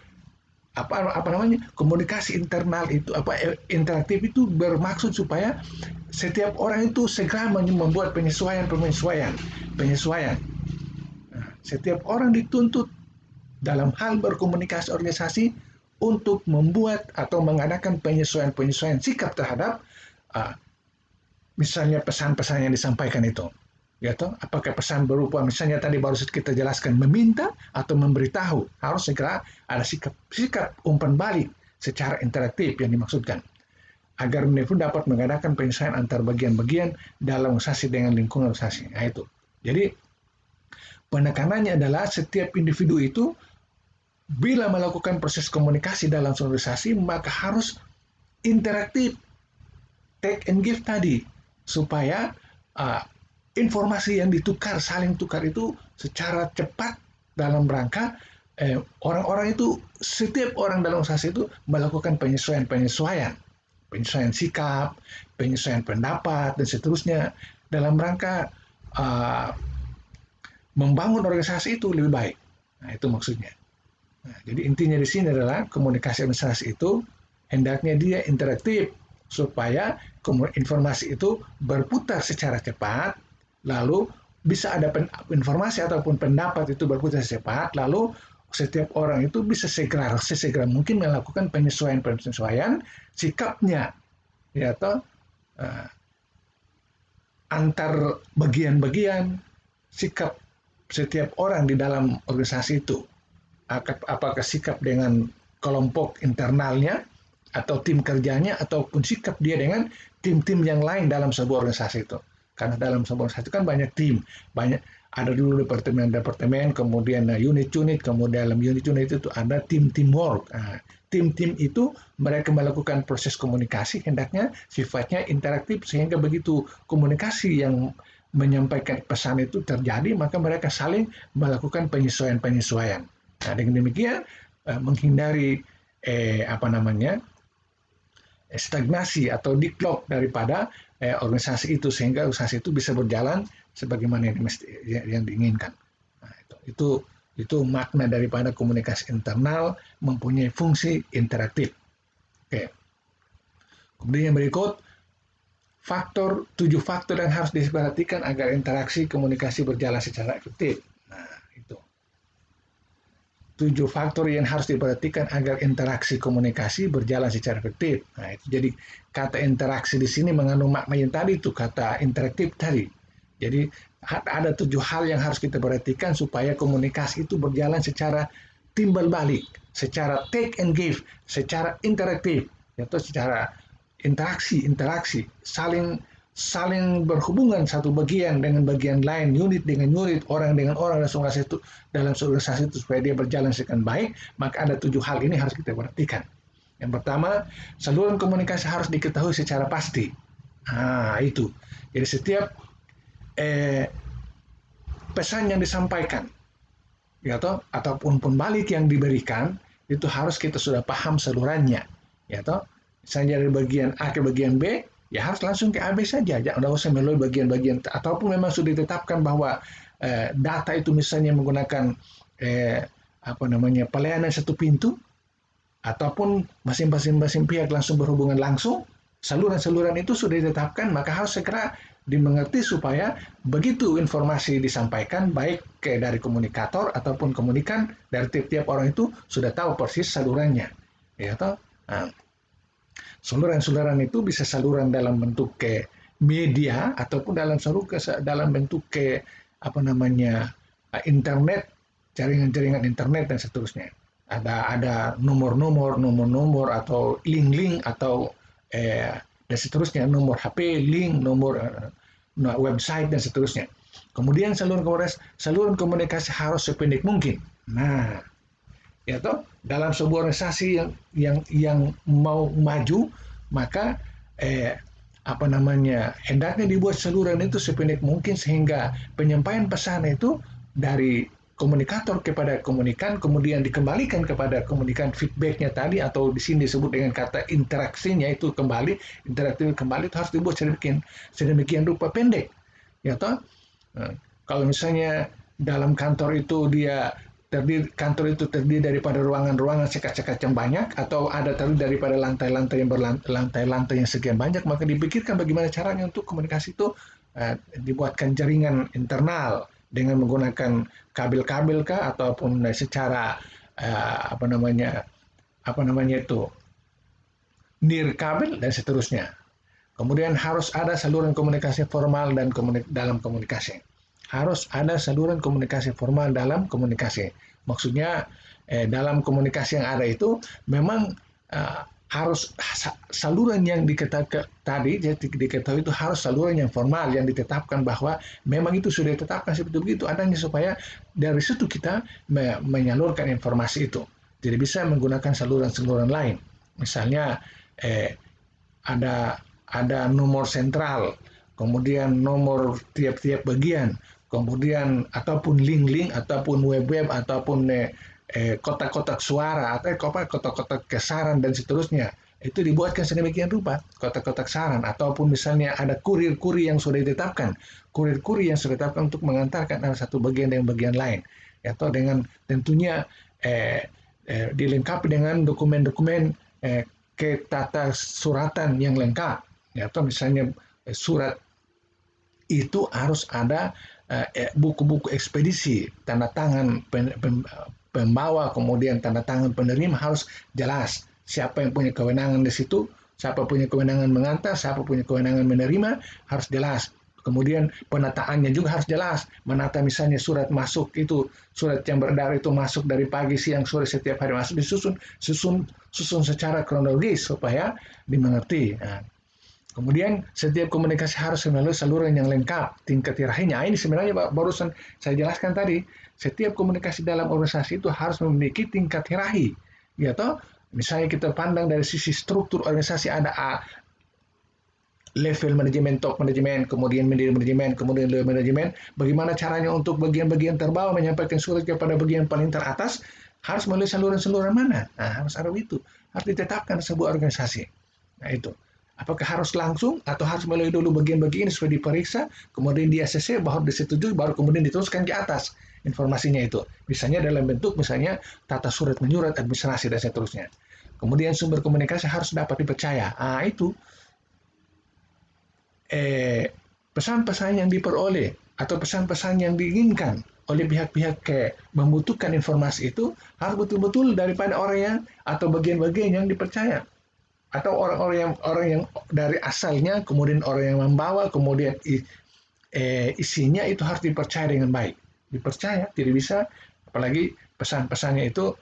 komunikasi internal itu interaktif itu bermaksud supaya setiap orang itu segera membuat penyesuaian. Nah, setiap orang dituntut dalam hal berkomunikasi organisasi untuk membuat atau mengadakan penyesuaian sikap terhadap misalnya pesan-pesan yang disampaikan itu, ya toh, apakah pesan berupa misalnya tadi baru kita jelaskan meminta atau memberitahu, harus segera ada sikap umpan balik secara interaktif yang dimaksudkan agar individu dapat mengadakan penyesuaian antar bagian-bagian dalam organisasi dengan lingkungan organisasi. Nah, itu. Jadi penekanannya adalah setiap individu itu bila melakukan proses komunikasi dalam organisasi maka harus interaktif, take and give tadi, supaya informasi yang saling tukar itu secara cepat dalam rangka orang-orang itu, setiap orang dalam organisasi itu melakukan penyesuaian sikap, penyesuaian pendapat, dan seterusnya dalam rangka membangun organisasi itu lebih baik. Nah, itu maksudnya. Nah, jadi intinya di sini adalah komunikasi administrasi itu hendaknya dia interaktif supaya informasi itu berputar secara cepat, lalu bisa ada informasi ataupun pendapat itu berputar cepat, lalu setiap orang itu bisa sesegera mungkin melakukan penyesuaian sikapnya, ya toh, antar bagian-bagian sikap setiap orang di dalam organisasi itu, apakah sikap dengan kelompok internalnya atau tim kerjanya ataupun sikap dia dengan tim-tim yang lain dalam sebuah organisasi itu. Karena dalam sebuah organisasi kan banyak tim, banyak ada dulu departemen-departemen, kemudian unit-unit, kemudian dalam unit-unit itu ada tim-tim work. Nah, tim-tim itu mereka melakukan proses komunikasi, hendaknya sifatnya interaktif sehingga begitu komunikasi yang menyampaikan pesan itu terjadi, maka mereka saling melakukan penyesuaian-penyesuaian. Nah, dengan demikian menghindari stagnasi atau deadlock daripada organisasi itu sehingga organisasi itu bisa berjalan sebagaimana yang diinginkan. Nah, itu makna daripada komunikasi internal mempunyai fungsi interaktif. Oke. Kemudian yang berikut 7 faktor yang harus diperhatikan agar interaksi komunikasi berjalan secara efektif. Nah, itu 7 faktor yang harus diperhatikan agar interaksi komunikasi berjalan secara efektif. Nah, itu jadi kata interaksi di sini mengandung makna yang tadi itu kata interaktif tadi. Jadi ada 7 hal yang harus kita perhatikan supaya komunikasi itu berjalan secara timbal balik, secara take and give, secara interaktif, yaitu secara interaksi, saling berhubungan satu bagian dengan bagian lain, unit dengan unit, orang dengan orang dalam organisasi itu supaya dia berjalan dengan baik, maka ada 7 hal ini harus kita perhatikan. Yang pertama, saluran komunikasi harus diketahui secara pasti. Nah, itu. Jadi setiap pesan yang disampaikan, ya toh, ataupun pembalik yang diberikan, itu harus kita sudah paham salurannya, ya toh. Misalnya dari bagian A ke bagian B, ya harus langsung ke AB saja, jangan usah melalui bagian-bagian, ataupun memang sudah ditetapkan bahwa data itu misalnya menggunakan pelayanan satu pintu, ataupun masing-masing pihak langsung berhubungan langsung, saluran-saluran itu sudah ditetapkan, maka harus segera dimengerti supaya begitu informasi disampaikan baik dari komunikator ataupun komunikan dari tiap-tiap orang itu sudah tahu persis salurannya, ya toh. Nah, saluran-saluran itu bisa saluran dalam bentuk ke media ataupun dalam bentuk ke internet, jaringan internet dan seterusnya. Ada nomor atau link atau dan seterusnya, nomor HP, link, nomor website dan seterusnya. Kemudian saluran komunikasi harus sependek mungkin. Nah, ya toh, dalam sebuah organisasi yang mau maju, maka hendaknya dibuat saluran itu sependek mungkin sehingga penyampaian pesan itu dari komunikator kepada komunikan, kemudian dikembalikan kepada komunikan feedbacknya tadi, atau di sini disebut dengan kata interaksinya itu interaktif kembali, itu harus dibuat sedemikian rupa pendek, ya toh. Kalau misalnya dalam kantor itu kantor itu terdiri daripada ruangan-ruangan sekat-sekat yang banyak, atau ada terdiri daripada lantai-lantai yang sekian banyak, maka dipikirkan bagaimana caranya untuk komunikasi itu dibuatkan jaringan internal dengan menggunakan kabel-kabel kah, ataupun secara nirkabel dan seterusnya. Kemudian harus ada saluran komunikasi formal dan dalam komunikasi. Harus ada saluran komunikasi formal dalam komunikasi. Maksudnya dalam komunikasi yang ada itu memang harus saluran yang diketahui itu harus saluran yang formal yang ditetapkan bahwa memang itu sudah ditetapkan seperti itu adanya, supaya dari situ kita menyalurkan informasi itu. Jadi bisa menggunakan saluran-saluran lain. Misalnya ada nomor sentral, kemudian nomor tiap-tiap bagian, kemudian ataupun link-link, ataupun web-web, ataupun kotak-kotak suara, atau kotak-kotak saran dan seterusnya. Itu dibuatkan sedemikian rupa, kotak-kotak saran, ataupun misalnya ada kurir-kurir yang sudah ditetapkan, untuk mengantarkan dari satu bagian dengan bagian lain, atau dengan tentunya dilengkapi dengan dokumen-dokumen ketata suratan yang lengkap, atau misalnya surat itu harus ada buku-buku ekspedisi, tanda tangan pembawa, kemudian tanda tangan penerima harus jelas. Siapa yang punya kewenangan di situ, siapa punya kewenangan mengantar, siapa punya kewenangan menerima, harus jelas. Kemudian penataannya juga harus jelas. Menata misalnya surat masuk itu, surat yang beredar itu masuk dari pagi, siang, sore, setiap hari masuk, susun secara kronologis supaya dimengerti. Nah, Kemudian setiap komunikasi harus melalui saluran yang lengkap, tingkat hierarkinya. Ini sebenarnya barusan saya jelaskan tadi. Setiap komunikasi dalam organisasi itu harus memiliki tingkat hierarki. Ya toh, misalnya kita pandang dari sisi struktur organisasi ada level manajemen, top manajemen, kemudian middle manajemen, kemudian lower manajemen. Bagaimana caranya untuk bagian-bagian terbawah menyampaikan surat kepada bagian paling teratas, harus melalui saluran-saluran mana? Nah, harus ada itu. Harus ditetapkan sebuah organisasi. Nah, itu. Apakah harus langsung atau harus melalui dulu bagian-bagian ini supaya diperiksa, kemudian di ACC, baru disetujui, baru kemudian diteruskan ke atas informasinya itu. Misalnya dalam bentuk misalnya tata surat menyurat, administrasi, dan seterusnya. Kemudian sumber komunikasi harus dapat dipercaya. Ah, itu pesan-pesan yang diperoleh atau pesan-pesan yang diinginkan oleh pihak-pihak membutuhkan informasi itu harus betul-betul daripada orang yang atau bagian-bagian yang dipercaya atau orang yang dari asalnya kemudian orang yang membawa kemudian isinya itu harus dipercaya dengan baik, dipercaya, tidak bisa apalagi pesan-pesannya itu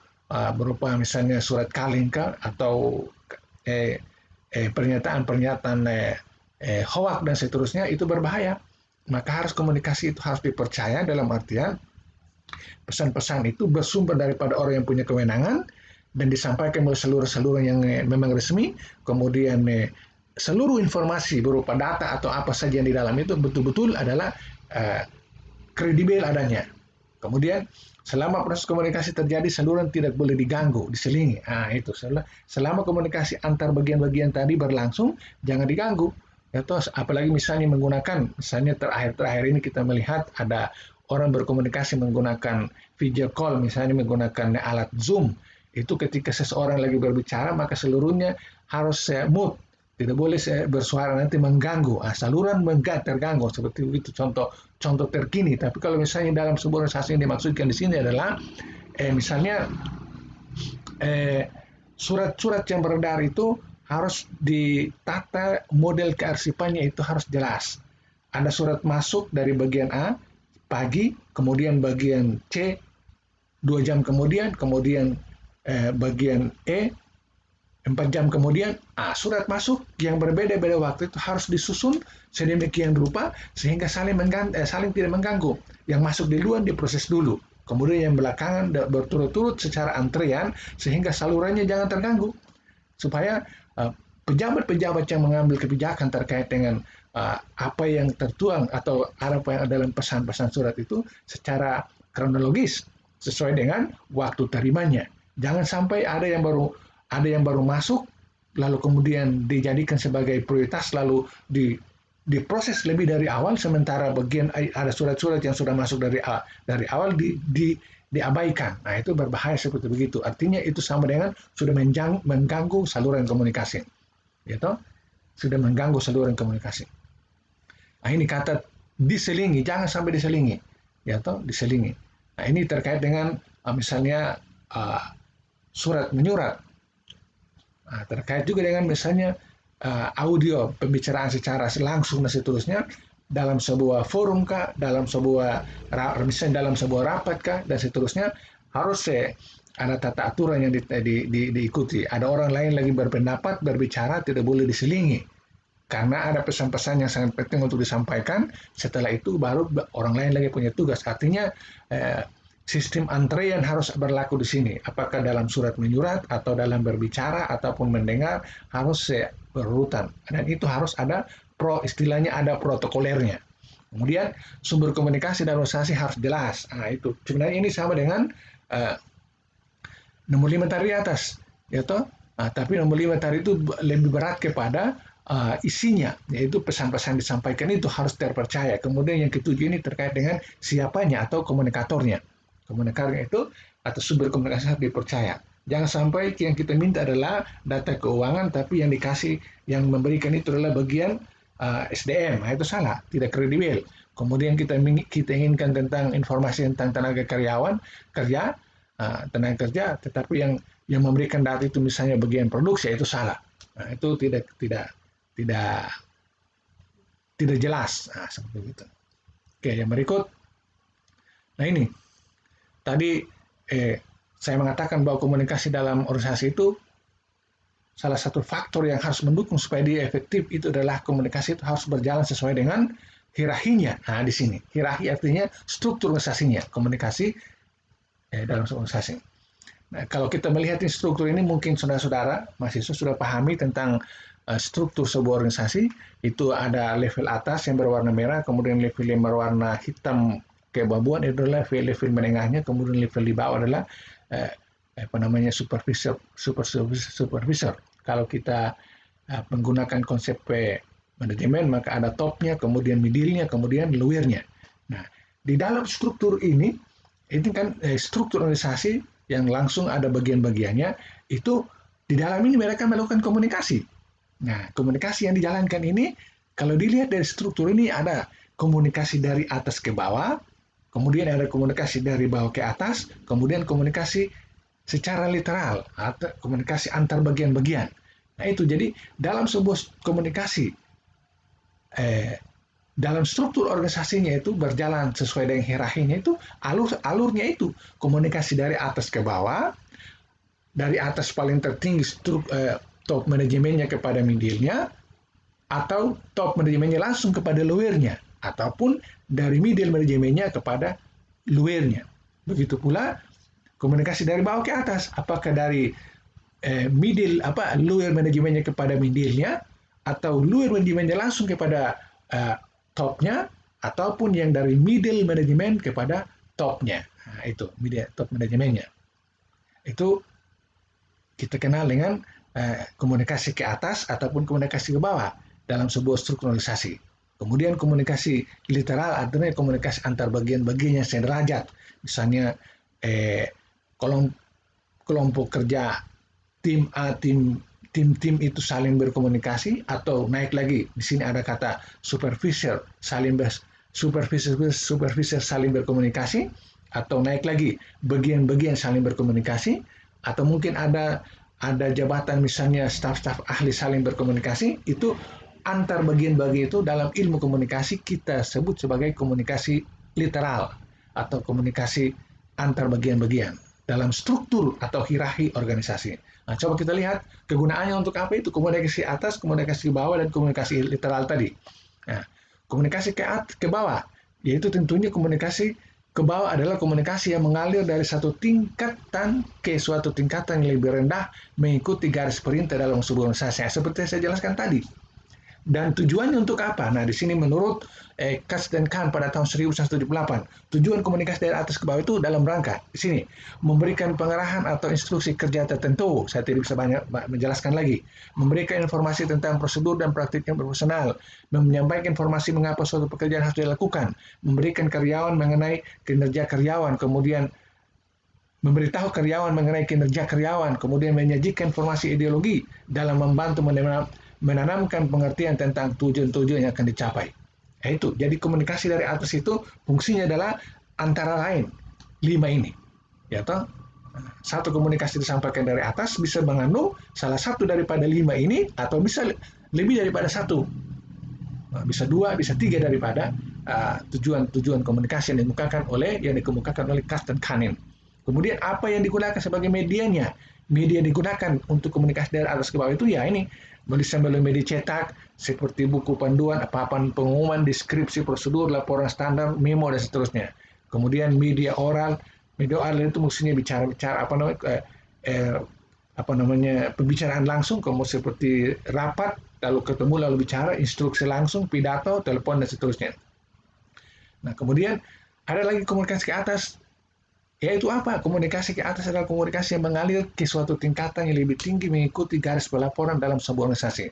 berupa misalnya surat kaleng atau pernyataan-pernyataan hoak dan seterusnya itu berbahaya. Maka harus komunikasi itu harus dipercaya dalam artian pesan-pesan itu bersumber daripada orang yang punya kewenangan dan disampaikan melalui seluruh-seluruh yang memang resmi, kemudian seluruh informasi berupa data atau apa saja yang di dalam itu betul-betul adalah kredibel adanya. Kemudian selama proses komunikasi terjadi, saluran tidak boleh diganggu, diselingi. Nah, itu selama komunikasi antar bagian-bagian tadi berlangsung, jangan diganggu. Ya, toh, apalagi misalnya misalnya terakhir ini kita melihat ada orang berkomunikasi menggunakan video call, misalnya menggunakan alat Zoom. Itu ketika seseorang lagi berbicara, maka seluruhnya harus mute. Tidak boleh bersuara nanti mengganggu. Saluran terganggu seperti itu contoh terkini. Tapi kalau misalnya dalam sebuah organisasi yang dimaksudkan di sini adalah misalnya surat-surat yang beredar itu harus ditata model kearsipannya itu harus jelas. Ada surat masuk dari bagian A pagi, kemudian bagian C 2 jam kemudian bagian E 4 jam kemudian, surat masuk yang berbeda-beda waktu itu harus disusun sedemikian rupa sehingga saling tidak mengganggu. Yang masuk duluan diproses dulu. Kemudian yang belakangan berturut-turut secara antrian sehingga salurannya jangan terganggu. Supaya pejabat-pejabat yang mengambil kebijakan terkait dengan apa yang tertuang atau apa yang ada dalam pesan-pesan surat itu secara kronologis sesuai dengan waktu terimanya. Jangan sampai ada yang baru masuk lalu kemudian dijadikan sebagai prioritas lalu diproses lebih dari awal sementara bagian ada surat-surat yang sudah masuk dari awal diabaikan. Nah, itu berbahaya seperti begitu. Artinya itu sama dengan sudah mengganggu saluran komunikasi. Gitu? Sudah mengganggu saluran komunikasi. Nah, ini kata diselingi, jangan sampai diselingi. Ya toh, diselingi. Nah, ini terkait dengan misalnya surat menyurat. Nah, terkait juga dengan misalnya audio pembicaraan secara langsung dan seterusnya dalam sebuah forum kah, misalnya dalam sebuah rapat kah, dan seterusnya harus ada tata aturan yang diikuti. Ada orang lain lagi berpendapat, berbicara, tidak boleh diselingi. Karena ada pesan-pesan yang sangat penting untuk disampaikan, setelah itu baru orang lain lagi punya tugas. Artinya sistem antrean harus berlaku di sini. Apakah dalam surat menyurat, atau dalam berbicara, ataupun mendengar, harus berurutan. Dan itu harus ada istilahnya ada protokolernya. Kemudian sumber komunikasi dan organisasi harus jelas. Nah, itu sebenarnya ini sama dengan nomor 5 tadi di atas, ya toh. Nah, tapi nomor 5 tadi itu lebih berat kepada isinya, yaitu pesan-pesan disampaikan itu harus terpercaya. Kemudian yang ketujuh ini terkait dengan siapanya atau komunikatornya. Komunikatornya itu atau sumber komunikasi harus dipercaya. Jangan sampai yang kita minta adalah data keuangan, tapi yang memberikan itu adalah bagian SDM. Nah, itu salah, tidak kredibel. Kemudian kita inginkan tentang informasi tentang tenaga kerja, tetapi yang memberikan data itu misalnya bagian produksi, itu salah. Nah, itu tidak jelas. Nah, seperti itu. Oke, yang berikut. Nah, ini tadi saya mengatakan bahwa komunikasi dalam organisasi itu salah satu faktor yang harus mendukung supaya dia efektif itu adalah komunikasi itu harus berjalan sesuai dengan hierarkinya. Nah, di sini hierarki artinya struktur organisasinya, komunikasi dalam organisasi. Nah, kalau kita melihat struktur ini mungkin saudara-saudara mahasiswa sudah pahami tentang struktur sebuah organisasi. Itu ada level atas yang berwarna merah, kemudian level yang berwarna hitam keabu-abuan itu adalah level menengahnya, kemudian level di bawah adalah supervisor. Kalau kita menggunakan konsep manajemen maka ada topnya, kemudian middle-nya, kemudian lower-nya. Nah, di dalam struktur ini kan struktur organisasi yang langsung ada bagian-bagiannya, itu di dalam ini mereka melakukan komunikasi. Nah, komunikasi yang dijalankan ini, kalau dilihat dari struktur ini ada komunikasi dari atas ke bawah, kemudian ada komunikasi dari bawah ke atas, kemudian komunikasi secara literal, atau komunikasi antar bagian-bagian. Nah itu, jadi dalam sebuah komunikasi, dalam struktur organisasinya itu berjalan sesuai dengan hierarkinya itu, alurnya itu komunikasi dari atas ke bawah, dari atas paling tertinggi top manajemennya kepada middle-nya, atau top manajemennya langsung kepada lower-nya, ataupun dari middle manajemennya kepada lower-nya. Begitu pula komunikasi dari bawah ke atas, apakah dari lower manajemennya kepada middle-nya, atau lower manajemennya langsung kepada top-nya, ataupun yang dari middle manajemen kepada top-nya. Nah, itu top manajemennya. Itu kita kenal dengan komunikasi ke atas ataupun komunikasi ke bawah dalam sebuah struktur organisasi. Kemudian komunikasi literal artinya komunikasi antar bagian-bagiannya sederajat. Misalnya kelompok kerja tim A, tim itu saling berkomunikasi, atau naik lagi di sini ada kata supervisor saling berkomunikasi, atau naik lagi bagian-bagian saling berkomunikasi, atau mungkin ada jabatan misalnya staf-staf ahli saling berkomunikasi. Itu antar bagian-bagian itu dalam ilmu komunikasi kita sebut sebagai komunikasi literal atau komunikasi antar bagian-bagian dalam struktur atau hierarki organisasi. Nah, coba kita lihat kegunaannya untuk apa itu, komunikasi atas, komunikasi ke bawah, dan komunikasi literal tadi. Nah, komunikasi ke bawah, yaitu tentunya komunikasi ke bawah adalah komunikasi yang mengalir dari satu tingkatan ke suatu tingkatan yang lebih rendah mengikuti garis perintah dalam sebuah organisasi. Seperti saya jelaskan tadi. Dan tujuannya untuk apa? Nah, di sini menurut Katz dan Kahn pada tahun 1978, tujuan komunikasi dari atas ke bawah itu dalam rangka di sini memberikan pengarahan atau instruksi kerja tertentu. Saya tidak bisa banyak menjelaskan lagi. Memberikan informasi tentang prosedur dan praktik yang profesional, menyampaikan informasi mengapa suatu pekerjaan harus dilakukan, memberikan karyawan mengenai kinerja karyawan, kemudian memberitahu karyawan mengenai kinerja karyawan, kemudian menyajikan informasi ideologi dalam membantu menanamkan pengertian tentang tujuan-tujuan yang akan dicapai. Itu, jadi komunikasi dari atas itu fungsinya adalah antara lain 5 ini. Ya toh? Satu komunikasi disampaikan dari atas bisa mengandung salah satu daripada 5 ini, atau bisa lebih daripada satu. Bisa 2, bisa 3 daripada tujuan-tujuan komunikasi yang dikemukakan oleh Katz dan Kahn. Kemudian apa yang digunakan sebagai medianya? Media yang digunakan untuk komunikasi dari atas ke bawah itu ya ini, melalui media cetak seperti buku panduan, papan pengumuman, deskripsi prosedur, laporan standar, memo, dan seterusnya. Kemudian media oral itu maksudnya bicara pembicaraan langsung, kemudian seperti rapat, lalu ketemu lalu bicara, instruksi langsung, pidato, telepon, dan seterusnya. Nah, kemudian ada lagi komunikasi ke atas. Yaitu apa? Komunikasi ke atas adalah komunikasi yang mengalir ke suatu tingkatan yang lebih tinggi mengikuti garis pelaporan dalam sebuah organisasi.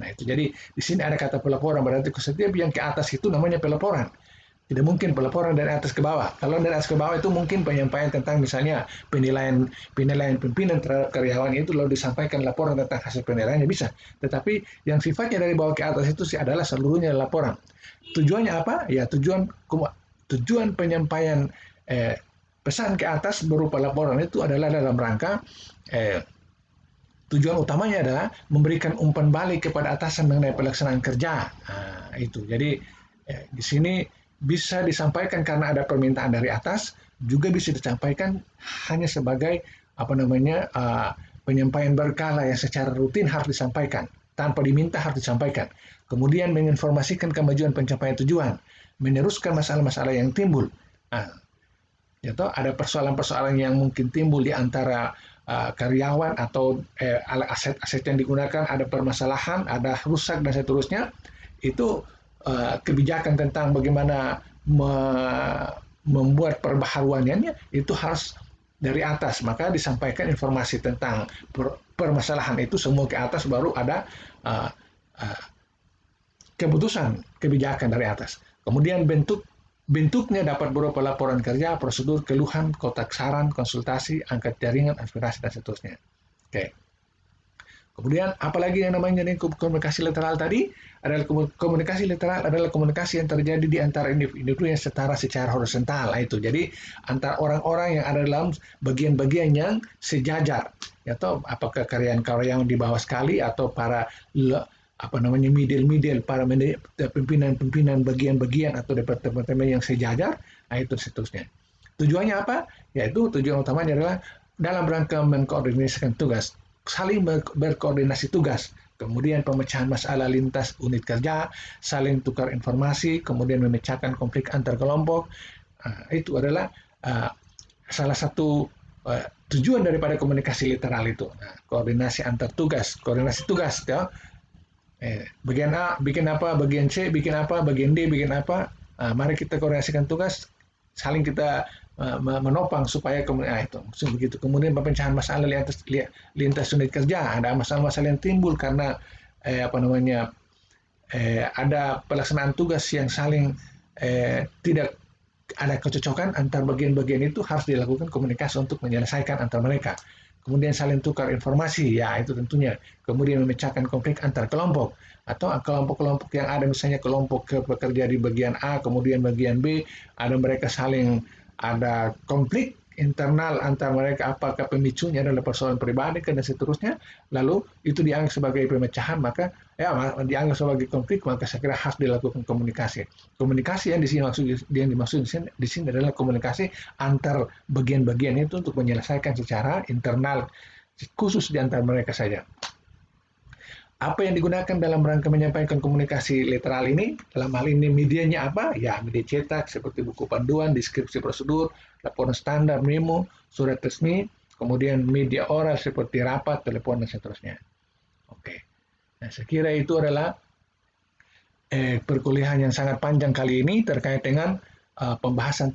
Nah itu, jadi di sini ada kata pelaporan, berarti setiap yang ke atas itu namanya pelaporan. Tidak mungkin pelaporan dari atas ke bawah. Kalau dari atas ke bawah itu mungkin penyampaian tentang misalnya penilaian pimpinan terhadap karyawan, itu lalu disampaikan laporan tentang hasil penilaiannya bisa. Tetapi yang sifatnya dari bawah ke atas itu adalah seluruhnya laporan. Tujuannya apa? Ya tujuan penyampaian pesan ke atas berupa laporan itu adalah dalam rangka tujuan utamanya adalah memberikan umpan balik kepada atasan mengenai pelaksanaan kerja. Nah, itu. Jadi di sini bisa disampaikan karena ada permintaan dari atas, juga bisa disampaikan hanya sebagai penyampaian berkala yang secara rutin harus disampaikan, tanpa diminta harus disampaikan. Kemudian menginformasikan kemajuan pencapaian tujuan, meneruskan masalah-masalah yang timbul. Nah, itu ada persoalan-persoalan yang mungkin timbul di antara karyawan atau aset-aset yang digunakan, ada permasalahan, ada rusak dan seterusnya. Itu kebijakan tentang bagaimana membuat perbaharuannya itu harus dari atas, maka disampaikan informasi tentang permasalahan itu semua ke atas, baru ada uh, uh, keputusan kebijakan dari atas. Kemudian bentuknya dapat berupa laporan kerja, prosedur, keluhan, kotak saran, konsultasi, angkat jaringan, aspirasi, dan seterusnya. Oke. Kemudian apalagi yang namanya komunikasi lateral tadi adalah komunikasi lateral adalah komunikasi yang terjadi di antara individu yang setara secara horizontal. Itu jadi antara orang-orang yang ada dalam bagian-bagian yang sejajar, atau apakah karyawan-karyawan di bawah sekali atau para middle para pimpinan-pimpinan bagian-bagian atau departemen yang sejajar, itu seterusnya. Tujuannya apa? Yaitu tujuan utamanya adalah dalam rangka mengkoordinasikan tugas, saling berkoordinasi tugas, kemudian pemecahan masalah lintas unit kerja, saling tukar informasi, kemudian memecahkan konflik antar kelompok. Itu adalah salah satu tujuan daripada komunikasi literal itu. Koordinasi antar tugas, koordinasi tugas. Ya. Bagian A bikin apa, bagian C bikin apa, bagian D bikin apa. Mari kita koordinasikan tugas, saling kita menopang supaya itu begitu. Kemudian pemecahan masalah lintas unit kerja, ada masalah-masalah yang timbul karena ada pelaksanaan tugas yang saling tidak ada kecocokan antar bagian-bagian, itu harus dilakukan komunikasi untuk menyelesaikan antar mereka. Kemudian saling tukar informasi, ya itu tentunya. Kemudian memecahkan konflik antar kelompok atau kelompok-kelompok yang ada, misalnya kelompok bekerja di bagian A, kemudian bagian B, ada mereka saling ada konflik internal antar mereka, apakah pemicunya adalah persoalan pribadi dan seterusnya, lalu itu dianggap sebagai pemecahan, maka dianggap sebagai konflik, maka saya kira harus dilakukan komunikasi. Komunikasi yang dimaksud di sini adalah komunikasi antar bagian-bagian itu untuk menyelesaikan secara internal, khusus di antara mereka saja. Apa yang digunakan dalam rangka menyampaikan komunikasi literal ini? Dalam hal ini medianya apa? Ya, media cetak seperti buku panduan, deskripsi prosedur, laporan standar, memo, surat resmi, kemudian media oral seperti rapat, telepon, dan seterusnya. Oke. Nah, saya kira itu adalah perkuliahan yang sangat panjang kali ini terkait dengan pembahasan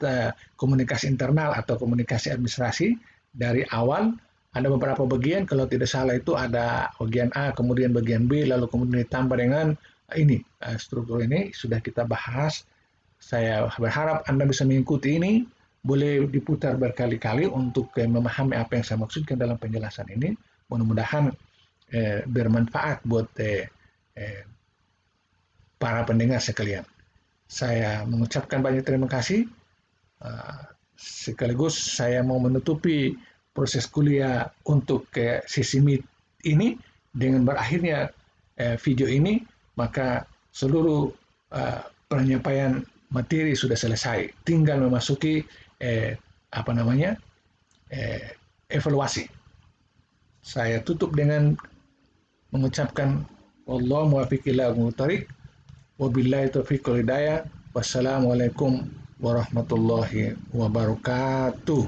komunikasi internal atau komunikasi administrasi. Dari awal ada beberapa bagian, kalau tidak salah itu ada bagian A, kemudian bagian B, lalu kemudian ditambah dengan ini, struktur ini sudah kita bahas. Saya berharap Anda bisa mengikuti ini, boleh diputar berkali-kali untuk memahami apa yang saya maksudkan dalam penjelasan ini. Mudah-mudahan bermanfaat buat para pendengar sekalian. Saya mengucapkan banyak terima kasih. Sekaligus saya mau menutupi proses kuliah untuk sesi Meet ini dengan berakhirnya video ini, maka seluruh penyampaian materi sudah selesai. Tinggal memasuki evaluasi. Saya tutup dengan mengucapkan wallahu muwaffiq ila aqwamit wabillahi taufiq wal hidayah. Wassalamualaikum warahmatullahi wabarakatuh.